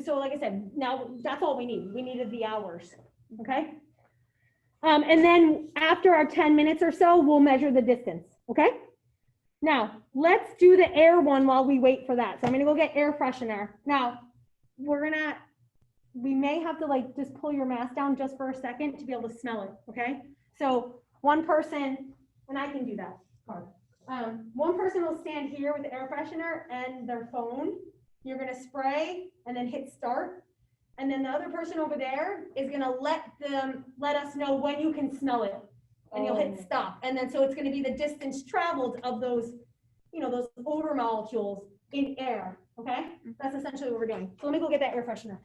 so like I said, now that's all we need. We needed the hours, okay? And then after our 10 minutes or so, we'll measure the distance, okay? Now, let's do the air one while we wait for that. So I'm gonna go get air freshener. Now, we may have to like just pull your mask down just for a second to be able to smell it, okay? So one person, and I can do that part. One person will stand here with the air freshener and their phone. You're gonna spray and then hit start. And then the other person over there is gonna let us know when you can smell it. And you'll hit stop. And then, so it's gonna be the distance traveled of those, those odor molecules in air, okay? That's essentially what we're doing. So let me go get that air freshener.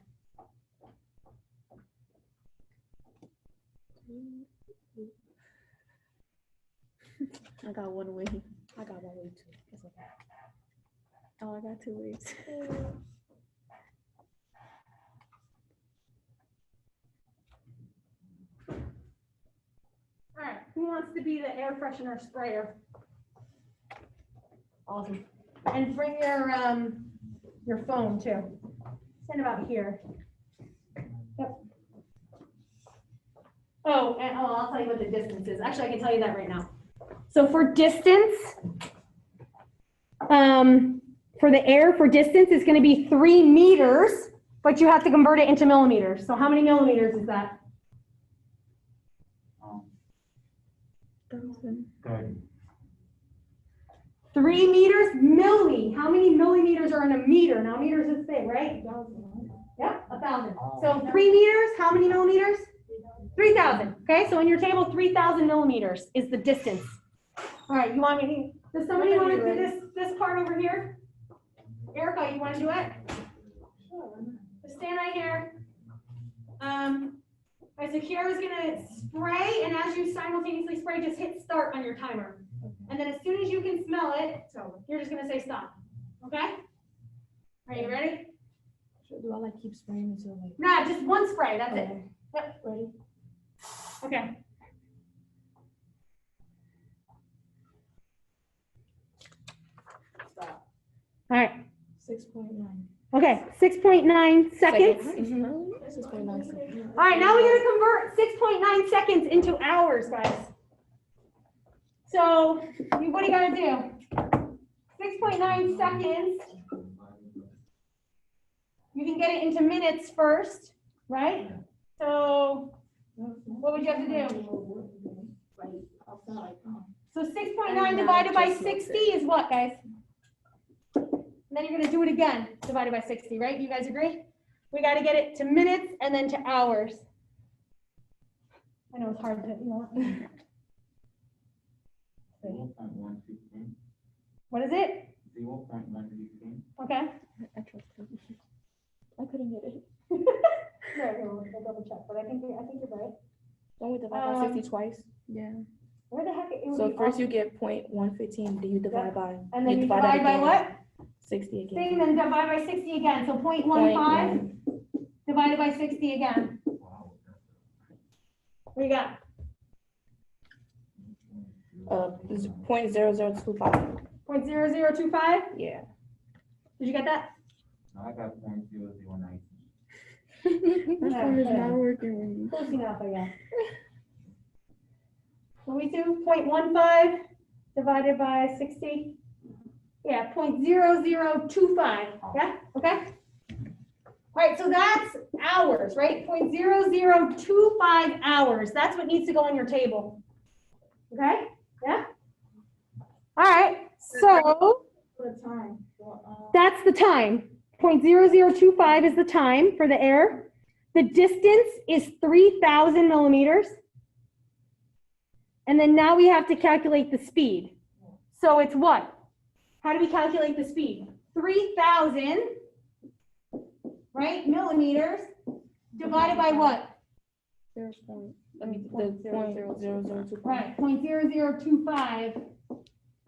I got one way. I got one way too. It's okay. Oh, I got 2 ways. All right, who wants to be the air freshener sprayer? Awesome. And bring your phone too. Stand about here. Yep. Oh, and I'll tell you what the distance is. Actually, I can tell you that right now. So for distance, for the air for distance is going to be 3 meters, but you have to convert it into millimeters. So how many millimeters is that? 30. 3 meters, milli. How many millimeters are in a meter? Now meters is big, right? Yeah, 1,000. So 3 meters, how many millimeters? 3,000. Okay, so in your table, 3,000 millimeters is the distance. All right, you want me to, does somebody want to do this part over here? Erica, you want to do it? Just stand right here. All right, so Kiara's gonna spray, and as you simultaneously spray, just hit start on your timer. And then as soon as you can smell it, you're just gonna say stop. Okay? Are you ready? Do I like keep spraying until like? Nah, just one spray. That's it. Okay. Yep. Ready? Okay. Stop. All right. 6.9. Okay. 6.9 seconds. 6.9 seconds. All right. Now we're gonna convert 6.9 seconds into hours, guys. So what do you gotta do? 6.9 seconds. You can get it into minutes first, right? So what would you have to do? So 6.9 divided by 60 is what, guys? And then you're gonna do it again, divided by 60, right? You guys agree? We gotta get it to minutes and then to hours. I know it's hard to, 0.115. What is it? 0.115. Okay. I trust him. I couldn't get it. Here, we'll double check, but I think you're right. Don't we divide by 60 twice? Yeah. Where the heck? It would So be first off- you get 0.115, then you divide by. And then you divide by again. what? 60 again. Thing, then divide by 60 again, so 0.15 divided by 60 again. Wow. What you got? 0.0025. 0.0025? Yeah. Did you get that? No, I got 0.0019. My phone is not working. Close enough, I guess. What we do? 0.15 divided by 60? Yeah, 0.0025. Yeah, okay? All right, so that's hours, right? 0.0025 hours. That's what needs to go on your table. Okay? Yeah? All right, so that's the time. 0.0025 is the time for the air. The distance is 3,000 millimeters. And then now we have to calculate the speed. So it's what? How do we calculate the speed? 3,000, right, millimeters divided by what? The 0.0025. Right, 0.0025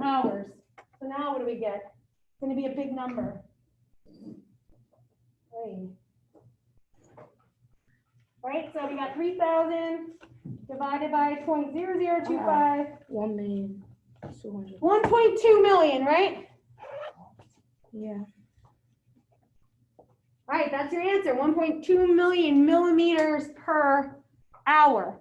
hours. So now what do we get? It's going to be a big number. Right, so we got 3,000 divided by 0.0025. 1,200,000. 1.2 million, right? Yeah. All right, that's your answer, 1.2 million millimeters per hour.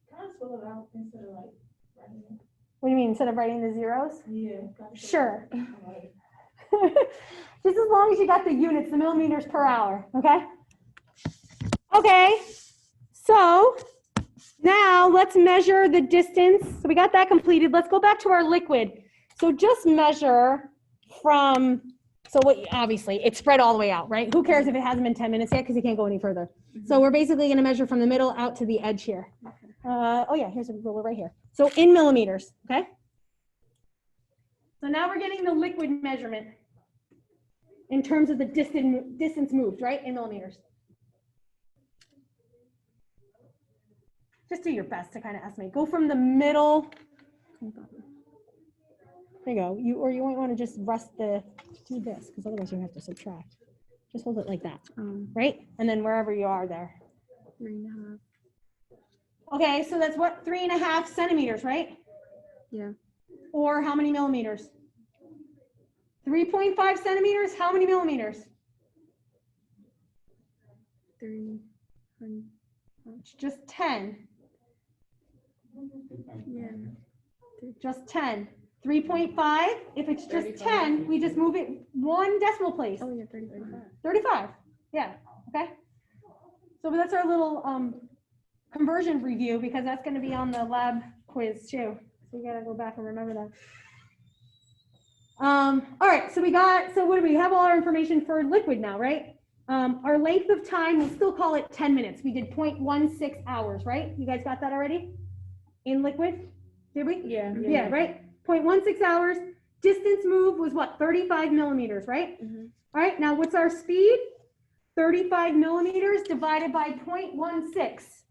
Can I spell it out instead of like writing it? What do you mean, instead of writing the zeros? Yeah. gotta spell it Sure. out. Alright. Just as long as you got the units, the millimeters per hour, okay? Okay, so now let's measure the distance. So we got that completed. Let's go back to our liquid. So just measure from, so what, obviously, it's spread all the way out, right? Who cares if it hasn't been 10 minutes yet because you can't go any further. So we're basically gonna measure from the middle out to the edge here. Oh yeah, here's a ruler right here. So in millimeters, okay? So now we're getting the liquid measurement in terms of the distance moved, right, in millimeters. Just do your best to kind of estimate. Go from the middle. There you go. You might want to just rest do this, because otherwise you have to subtract. Just hold it like that, right? And then wherever you are there. 3.5. Okay, so that's what, 3.5 centimeters, right? Yeah. Or how many millimeters? 3.5 centimeters, how many millimeters? 300. It's just 10, Yeah. just 10. 3.5, if it's just 10, we just move it one decimal place. Oh yeah, 35. 35, yeah, okay. So that's our little conversion review, because that's gonna be on the lab quiz too. So you gotta go back and remember that. All right, so what do we have? All our information for liquid now, right? Our length of time, we'll still call it 10 minutes. We did 0.16 hours, right? You guys got that already? In liquid, did we? Yeah. Yeah, right? 0.16 hours. Distance moved was what, 35 millimeters, right? Mhm. All right, now what's our speed? 35 millimeters divided by 0.16.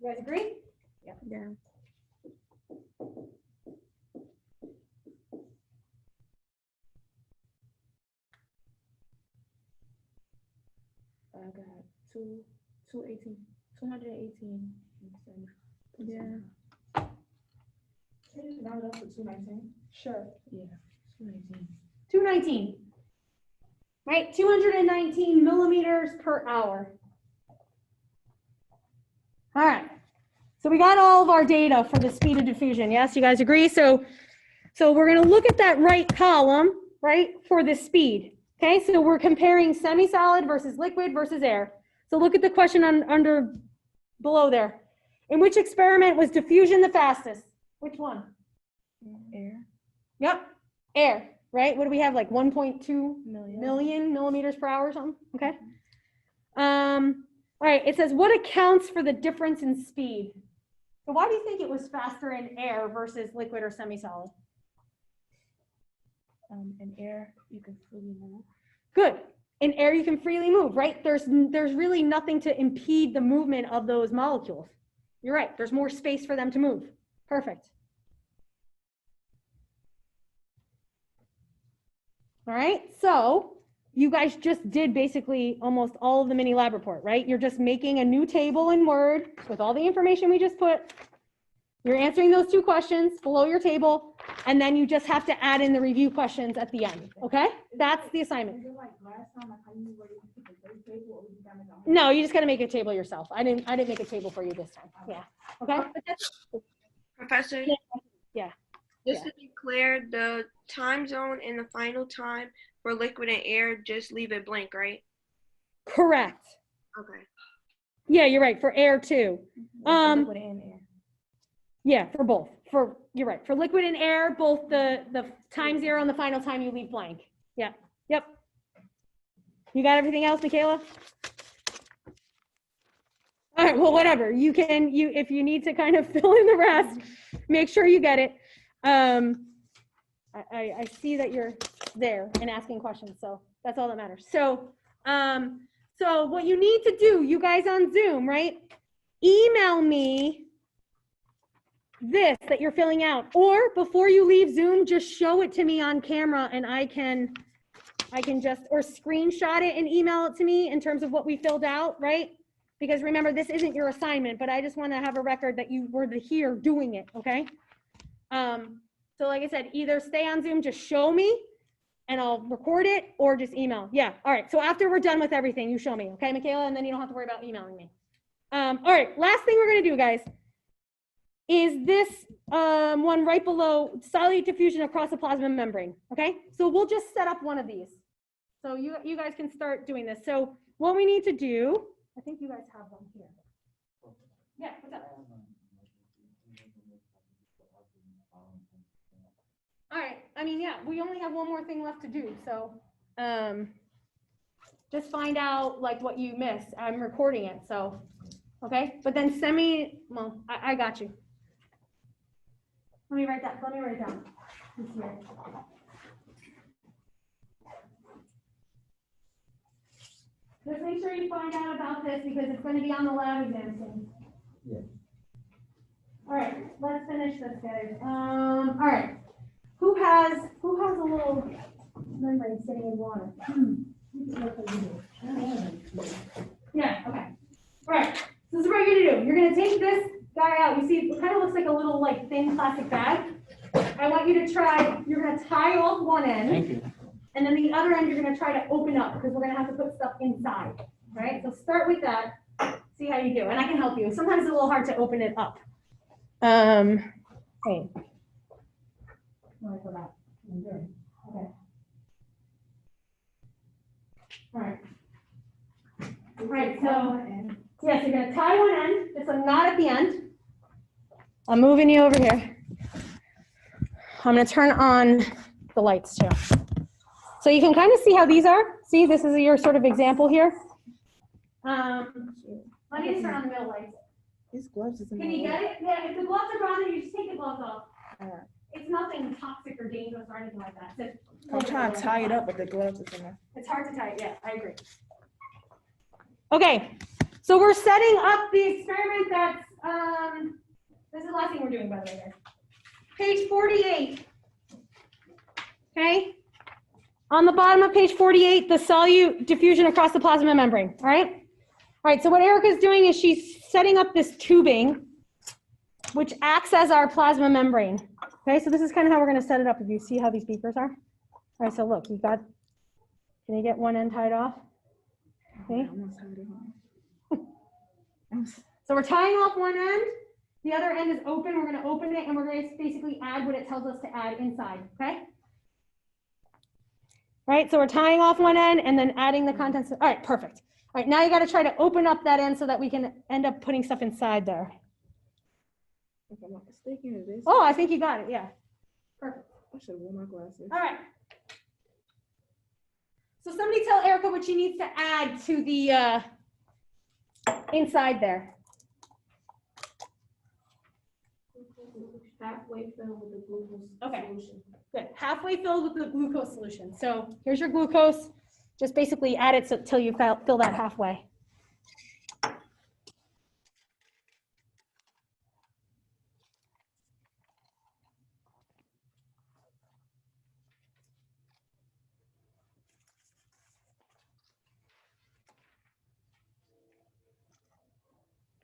You guys agree? Yeah. I got 218. 218. Yeah. Can you round up to 219? Sure. Yeah. 219. 219. Right, 219 millimeters per hour. All right, so we got all of our data for the speed of diffusion. Yes, you guys agree? So we're gonna look at that right column, right, for the speed. Okay, so we're comparing semi-solid versus liquid versus air. So look at the question below there. In which experiment was diffusion the fastest? Which one? Air. Yep, air, right? What do we have, like 1.2 Million. million millimeters per hour or something? Okay. All right, it says, what accounts for the difference in speed? So why do you think it was faster in air versus liquid or semi-solid? In air, you can freely move. Good. In air, you can freely move, right? There's really nothing to impede the movement of those molecules. You're right. There's more space for them to move. Perfect. All right. So you guys just did basically almost all of the mini lab report, right? You're just making a new table in Word with all the information we just put. You're answering those two questions below your table, and then you just have to add in the review questions at the end, okay? That's the assignment. Is it like last time, like how you were able to keep a third table, or you got it on? No, you just gotta make a table yourself. I didn't make a table for you this time. Yeah, okay? Professor? Yeah. Just to be clear, the time zone and the final time for liquid and air, just leave it blank, right? Correct. Okay. Yeah, you're right, for air too. Liquid and air. Yeah, for both. You're right, for liquid and air, both the time zero and the final time you leave blank. Yeah, yep. You got everything else, Michaela? All right, well, whatever. If you need to kind of fill in the rest, make sure you get it. I see that you're there and asking questions, so that's all that matters. So what you need to do, you guys on Zoom, right? Email me this that you're filling out, or before you leave Zoom, just show it to me on camera and I can just, or screenshot it and email it to me in terms of what we filled out, right? Because remember, this isn't your assignment, but I just want to have a record that you were here doing it, okay? So like I said, either stay on Zoom, just show me, and I'll record it or just email. Yeah, all right. So after we're done with everything, you show me, okay, Michaela? And then you don't have to worry about emailing me. All right, last thing we're gonna do, guys, is this one right below solute diffusion across the plasma membrane, okay? So we'll just set up one of these. So you guys can start doing this. So what we need to do, I think you guys have one here. Yeah, what's up? All right, I mean, yeah, we only have one more thing left to do, so just find out like what you missed. I'm recording it, so, okay? But then send me, well, I got you. Let me write that, let me write it down. It's here. Just make sure you find out about this because it's going to be on the lab exam soon. Yeah. All right, let's finish this, guys. All right. Who has a little membrane sitting in water? Yeah, okay. All right, so this is what you're gonna do. You're gonna take this guy out. You see, it kind of looks like a little like thin plastic bag. I want you to try, you're gonna tie off one end. Thank you. And then the other end, you're gonna try to open up because we're gonna have to put stuff inside, right? So start with that, see how you do, and I can help you. Sometimes it's a little hard to open it up. Hey. No, I forgot. I'm good. Okay. All right. All right, so, yes, you're gonna tie one end, just a knot at the end. I'm moving you over here. I'm gonna turn on the lights too. So you can kind of see how these are. See, this is your sort of example here. Let me just turn on the middle lights. These gloves is in Can my you way. get it? Yeah, if the gloves are on, then you just take the gloves off. All right. It's nothing toxic or dangerous or anything like that. It's just- I'm trying to tie it up, but the gloves is in my. It's hard to tie it, yeah, I agree. Okay, so we're setting up the experiment that's, this is the last thing we're doing, by the way, guys. Page 48. Okay? On the bottom of page 48, the solute diffusion across the plasma membrane, all right? All right, so what Erica's doing is she's setting up this tubing, which acts as our plasma membrane. Okay, so this is kind of how we're gonna set it up. If you see how these beakers are. All right, so look, can you get one end tied off? Okay. Almost had it on. So we're tying off one end, the other end is open, we're gonna open it and we're gonna basically add what it tells us to add inside, okay? Right, so we're tying off one end and then adding the contents. All right, perfect. All right, now you gotta try to open up that end so that we can end up putting stuff inside there. If I'm not mistaken, it is. Oh, I think you got it, yeah. Perfect. I should have worn my glasses. All right. So somebody tell Erica what she needs to add to the inside there. Halfway filled with the glucose Okay. solution. Good. Halfway filled with the glucose solution. So here's your glucose. Just basically add it till you fill that halfway.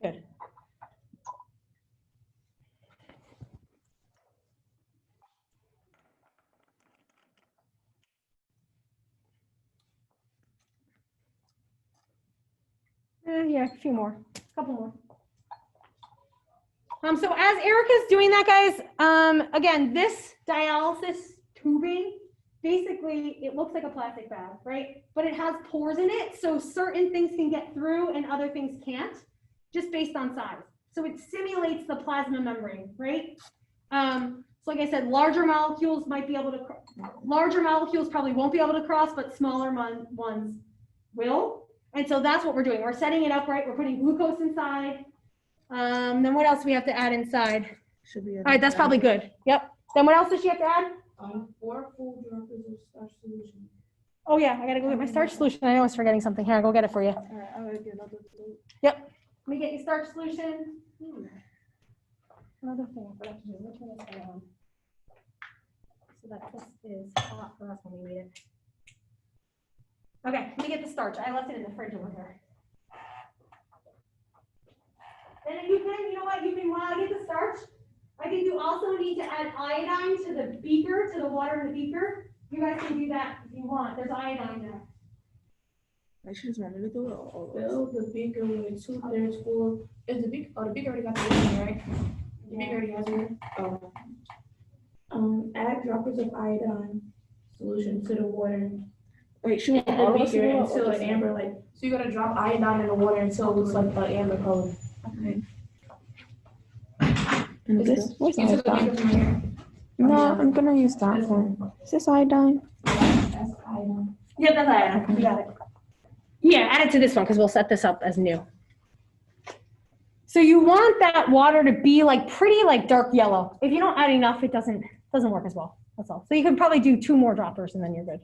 Good. Yeah, a few more, a couple more. So as Erica's doing that, guys, again, this dialysis tubing, basically it looks like a plastic bag, right? But it has pores in it, so certain things can get through and other things can't, just based on size. So it simulates the plasma membrane, right? So like I said, larger molecules might be able to, larger molecules probably won't be able to cross, but smaller ones will. And so that's what we're doing. We're setting it up, right? We're putting glucose inside. Then what else do we have to add inside? Should be. All right, that's probably good. Yep. Then what else does she have to add? 4 full drops of starch solution. Oh yeah, I gotta go get my starch solution. I know I was forgetting something. Here, I'll go get it for you. All right, I'll get another blue. Yep. Let me get you starch solution. Another thing I forgot to do. Which one is that on? So that this is hot for us when we need it. Okay, let me get the starch. I left it in the fridge over here. Then you can, you know what, you can, while I get the starch, I think you also need to add iodine to the beaker, to the water in the beaker. You guys can do that if you want. There's iodine there. Like, she just want me to do it all. Fill the beaker with 2/3 full. Is the beaker? Oh, the beaker already got the water, right? The beaker already has water. Oh. Add droppers of iodine solution to the water. Wait, she In want all the of us to beaker do it or until just an amber, like, so you gotta drop iodine in the water until it looks like an amber color. Okay. And this? Where's You took the iodine? beaker from here. No, I'm gonna use that one. Is this iodine? That's iodine. Yep, that's iodine. You got it. Yeah, add it to this one because we'll set this up as new. So you want that water to be like pretty like dark yellow. If you don't add enough, it doesn't work as well. That's all. So you can probably do 2 more droppers and then you're good.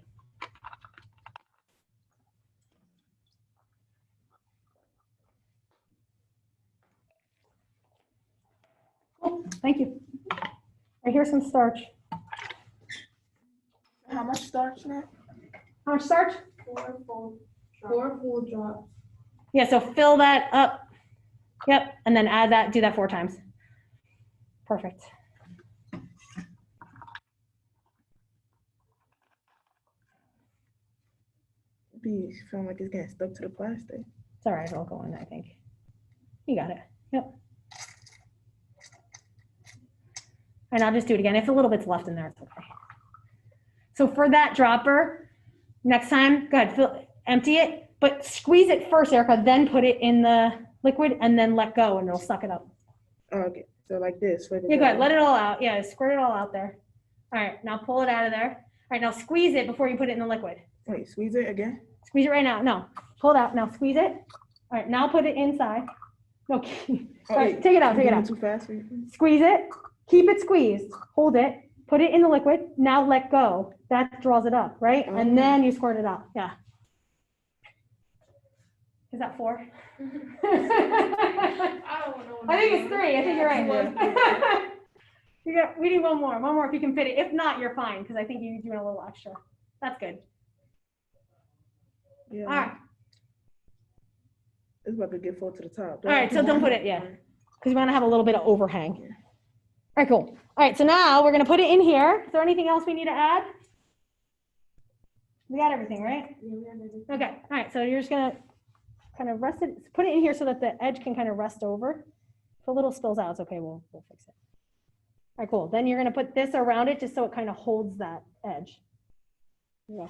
Cool. Thank you. Right, here's some starch. How much starch now? How much starch? 4 full drops. Yeah, so fill that up. Yep, and then add that, do that 4 times. Perfect. Be feeling like it's getting stuck to the plastic. It's all right, it'll go in, I think. You got it. Yep. And I'll just do it again. If a little bit's left in there, it's okay. So for that dropper, next time, go ahead, empty it, but squeeze it first, Erica, then put it in the liquid and then let go and it'll suck it up. Oh, okay, so like this. Yeah, go ahead, let it all out. Yeah, squirt it all out there. All right, now pull it out of there. All right, now squeeze it before you put it in the liquid. Wait, squeeze it again? Squeeze it right now. No, pull it out. Now squeeze it. All right, now put it inside. No, sorry, take it out, take it out. Too fast for you? Squeeze it, keep it squeezed, hold it, put it in the liquid, now let go. That draws it up, right? Okay. And then you squirt it out, yeah. Is that 4? I don't know. I think it's 3, I think you're right. We need one more if you can fit it. If not, you're fine, because I think you're doing a little extra. That's good. Yeah. All right, It's about to get full to the top. all right, so don't put it, yeah, because we want to have a little bit of overhang. All right, cool. All right, so now we're gonna put it in here. Is there anything else we need to add? We got everything, right? Okay, all right, so you're just gonna kind of rest it, put it in here so that the edge can kind of rest over. If a little spills out, it's okay, we'll fix it. All right, cool. Then you're gonna put this around it just so it kind of holds that edge. Yeah.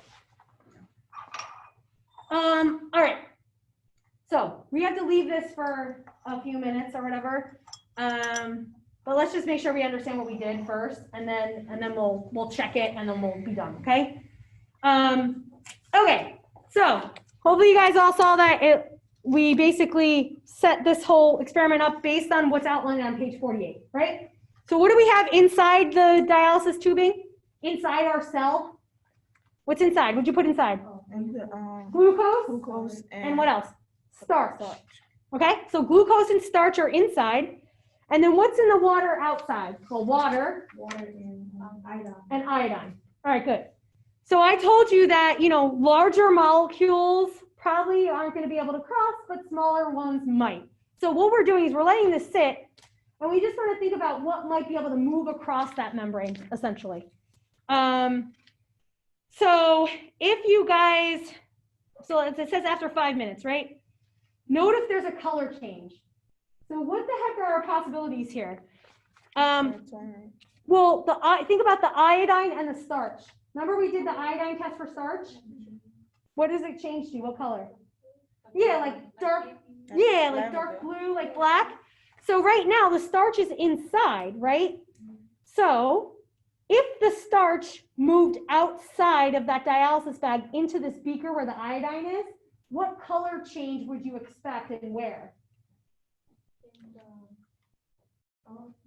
All right. So we have to leave this for a few minutes or whatever. But let's just make sure we understand what we did first, and then we'll check it, and then we'll be done. Okay. Okay. So hopefully you guys all saw that we basically set this whole experiment up based on what's outlined on page 48, right? So what do we have inside the dialysis tubing? Inside our cell? What's inside? What'd you put inside? And the, Glucose? glucose And what else? Starch. Okay, so glucose and starch are inside. And then what's in the water outside? Well, water and iodine. and iodine. All right, good. So I told you that, larger molecules probably aren't going to be able to cross, but smaller ones might. So what we're doing is we're letting this sit, and we just want to think about what might be able to move across that membrane, essentially. So if you guys, so it says after 5 minutes, right? Note if there's a color change. So what the heck are our possibilities here? Well, think about the iodine and the starch. Remember we did the iodine test for starch? What does it change to? What color? Yeah, like dark, like dark blue, like black. So right now the starch is inside, right? So if the starch moved outside of that dialysis bag into this beaker where the iodine is, what color change would you expect and where?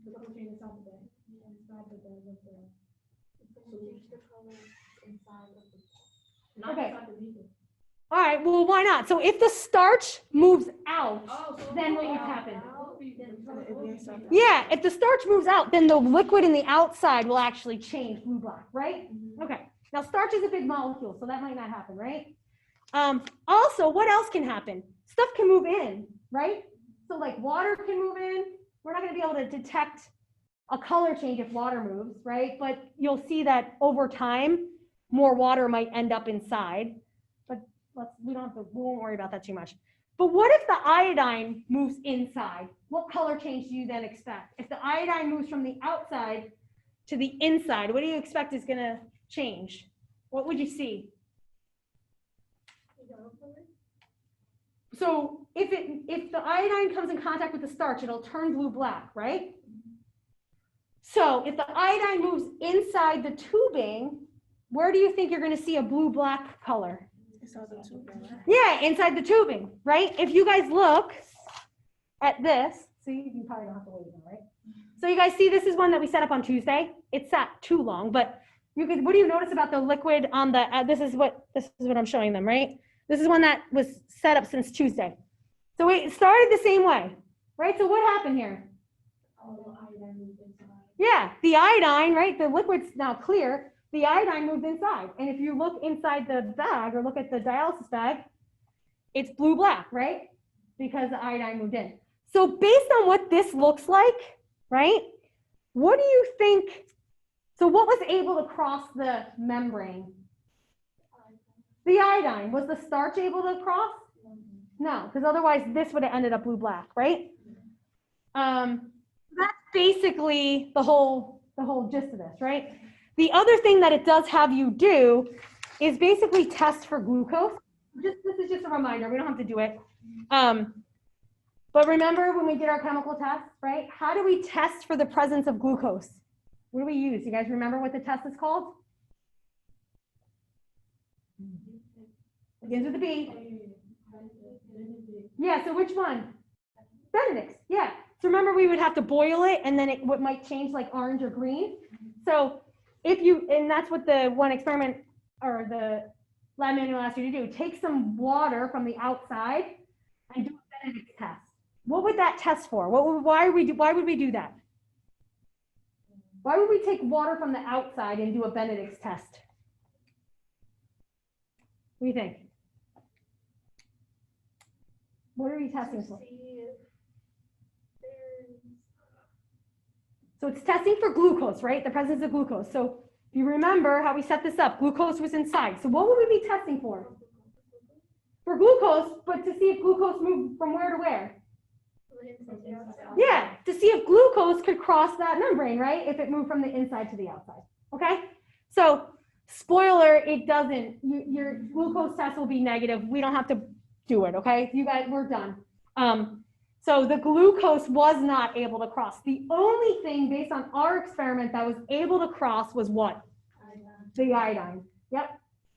The color change inside the bag. Okay. All right, well, why not? So if the starch moves out, then what would happen? Yeah, if the starch moves out, then the liquid in the outside will actually change blue-black, right? Okay, now starch is a big molecule, so that might not happen, right? Also, what else can happen? Stuff can move in, right? So like water can move in. We're not gonna be able to detect a color change if water moves, right? But you'll see that over time, more water might end up inside. But we won't worry about that too much. But what if the iodine moves inside? What color change do you then expect? If the iodine moves from the outside to the inside, what do you expect is gonna change? What would you see? So if the iodine comes in contact with the starch, it'll turn blue-black, right? So if the iodine moves inside the tubing, where do you think you're gonna see a blue-black color? Yeah, inside the tubing, right? If you guys look at this, so you probably don't have to wait now, right? So you guys see this is one that we set up on Tuesday. It's not too long, but what do you notice about the liquid on the, this is what I'm showing them, right? This is one that was set up since Tuesday. So it started the same way, right? So what happened here? Yeah, the iodine, right? The liquid's now clear. The iodine moved inside. And if you look inside the bag or look at the dialysis bag, it's blue-black, right? Because the iodine moved in. So based on what this looks like, right? What do you think? So what was able to cross the membrane? The iodine. Was the starch able to cross? No, because otherwise this would have ended up blue-black, right? That's basically the whole gist of this, right? The other thing that it does have you do is basically test for glucose. This is just a reminder, we don't have to do it. But remember when we did our chemical tests, right? How do we test for the presence of glucose? What do we use? You guys remember what the test is called? Begins with a B. Yeah, so which one? Benedict's, yeah. So remember we would have to boil it and then it might change like orange or green. So and that's what the one experiment or the lab manual asks you to do. Take some water from the outside and do a Benedict's test. What would that test for? Why would we do that? Why would we take water from the outside and do a Benedict's test? What do you think? What are we testing for? So it's testing for glucose, right? The presence of glucose. So if you remember how we set this up, glucose was inside. So what would we be testing for? For glucose, but to see if glucose moved from where to where? Yeah, to see if glucose could cross that membrane, right? If it moved from the inside to the outside, okay? So spoiler, it doesn't. Your glucose test will be negative. We don't have to do it, okay? You guys, we're done. So the glucose was not able to cross. The only thing based on our experiment that was able to cross was what? The iodine. Yep.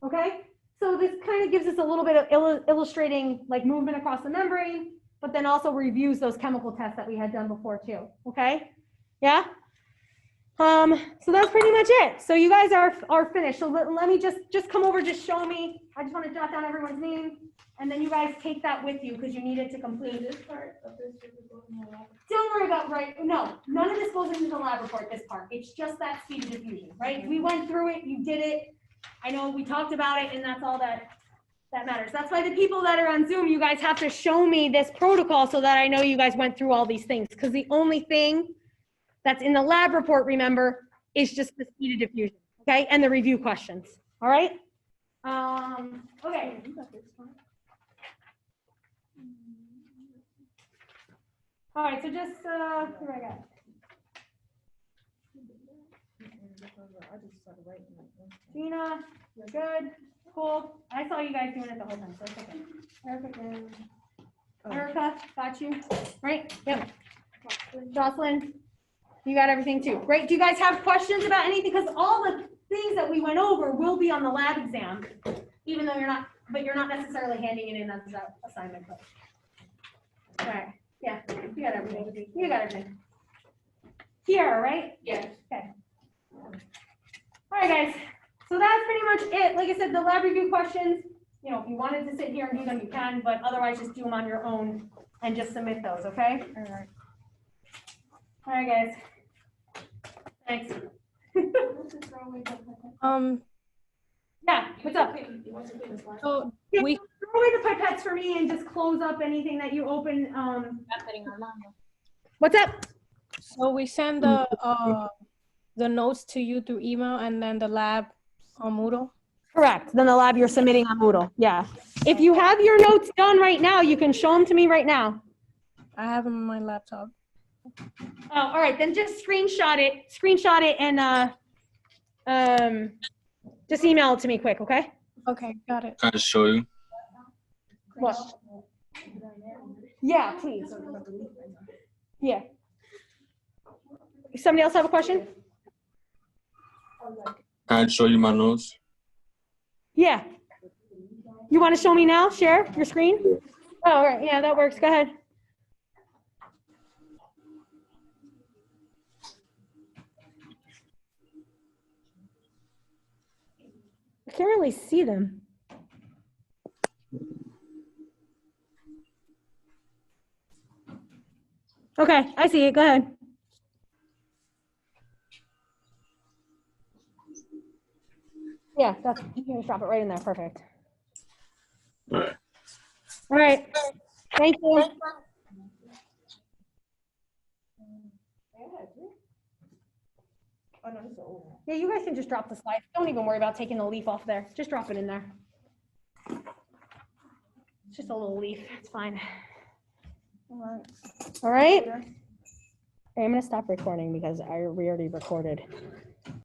Okay. So this kind of gives us a little bit of illustrating like movement across the membrane, but then also reviews those chemical tests that we had done before too. Okay. Yeah. So that's pretty much it. So you guys are finished. So let me just come over, just show me. I just want to jot down everyone's name. And then you guys take that with you because you need it to complete this part of this. Don't worry about, no, none of this goes into the lab report, this part. It's just that speed of diffusion, right? We went through it, you did it. I know we talked about it and that's all that matters. That's why the people that are on Zoom, you guys have to show me this protocol so that I know you guys went through all these things. Because the only thing that's in the lab report, remember, is just the speed of diffusion, okay? And the review questions, all right? Okay. All right, so just, who do I got? Gina, you're good, cool. I saw you guys doing it the whole time, so it's okay. Erica, got you, right? Yep. Jocelyn, you got everything too. Great, do you guys have questions about anything? Because all the things that we went over will be on the lab exam, even though you're not necessarily handing it in as an assignment. All right. Yeah, you got everything. You got everything. Here, right? Yes. Okay. All right, guys. So that's pretty much it. Like I said, the lab review questions, you know, if you wanted to sit here and do them, you can, but otherwise just do them on your own and just submit those, okay? All right. All right, guys. Thanks. Yeah, what's up? So Yeah, we throw away the pipettes for me and just close up anything that you open. What's up? so we send the notes to you through email and then the lab on Moodle. Correct. Then the lab you're submitting on Moodle. Yeah. If you have your notes done right now, you can show them to me right now. I have them on my laptop. Oh, all right. Then just screenshot it and just email it to me quick. Okay. Okay, got it. Can I show you? What? Yeah, please. Yeah. Somebody else have a question? Can I show you my notes? Yeah. You want to show me now? Share your screen? Oh, all right. Yeah, that works. Go ahead. I can't really see them. Okay, I see it. Go ahead. Yeah, that's, you can just drop it right in there. Perfect. All right. All right. Thank you. Yeah, you guys can just drop the slide. Don't even worry about taking the leaf off there. Just drop it in there. It's just a little leaf. It's fine. All right. Okay, I'm gonna stop recording because we already recorded.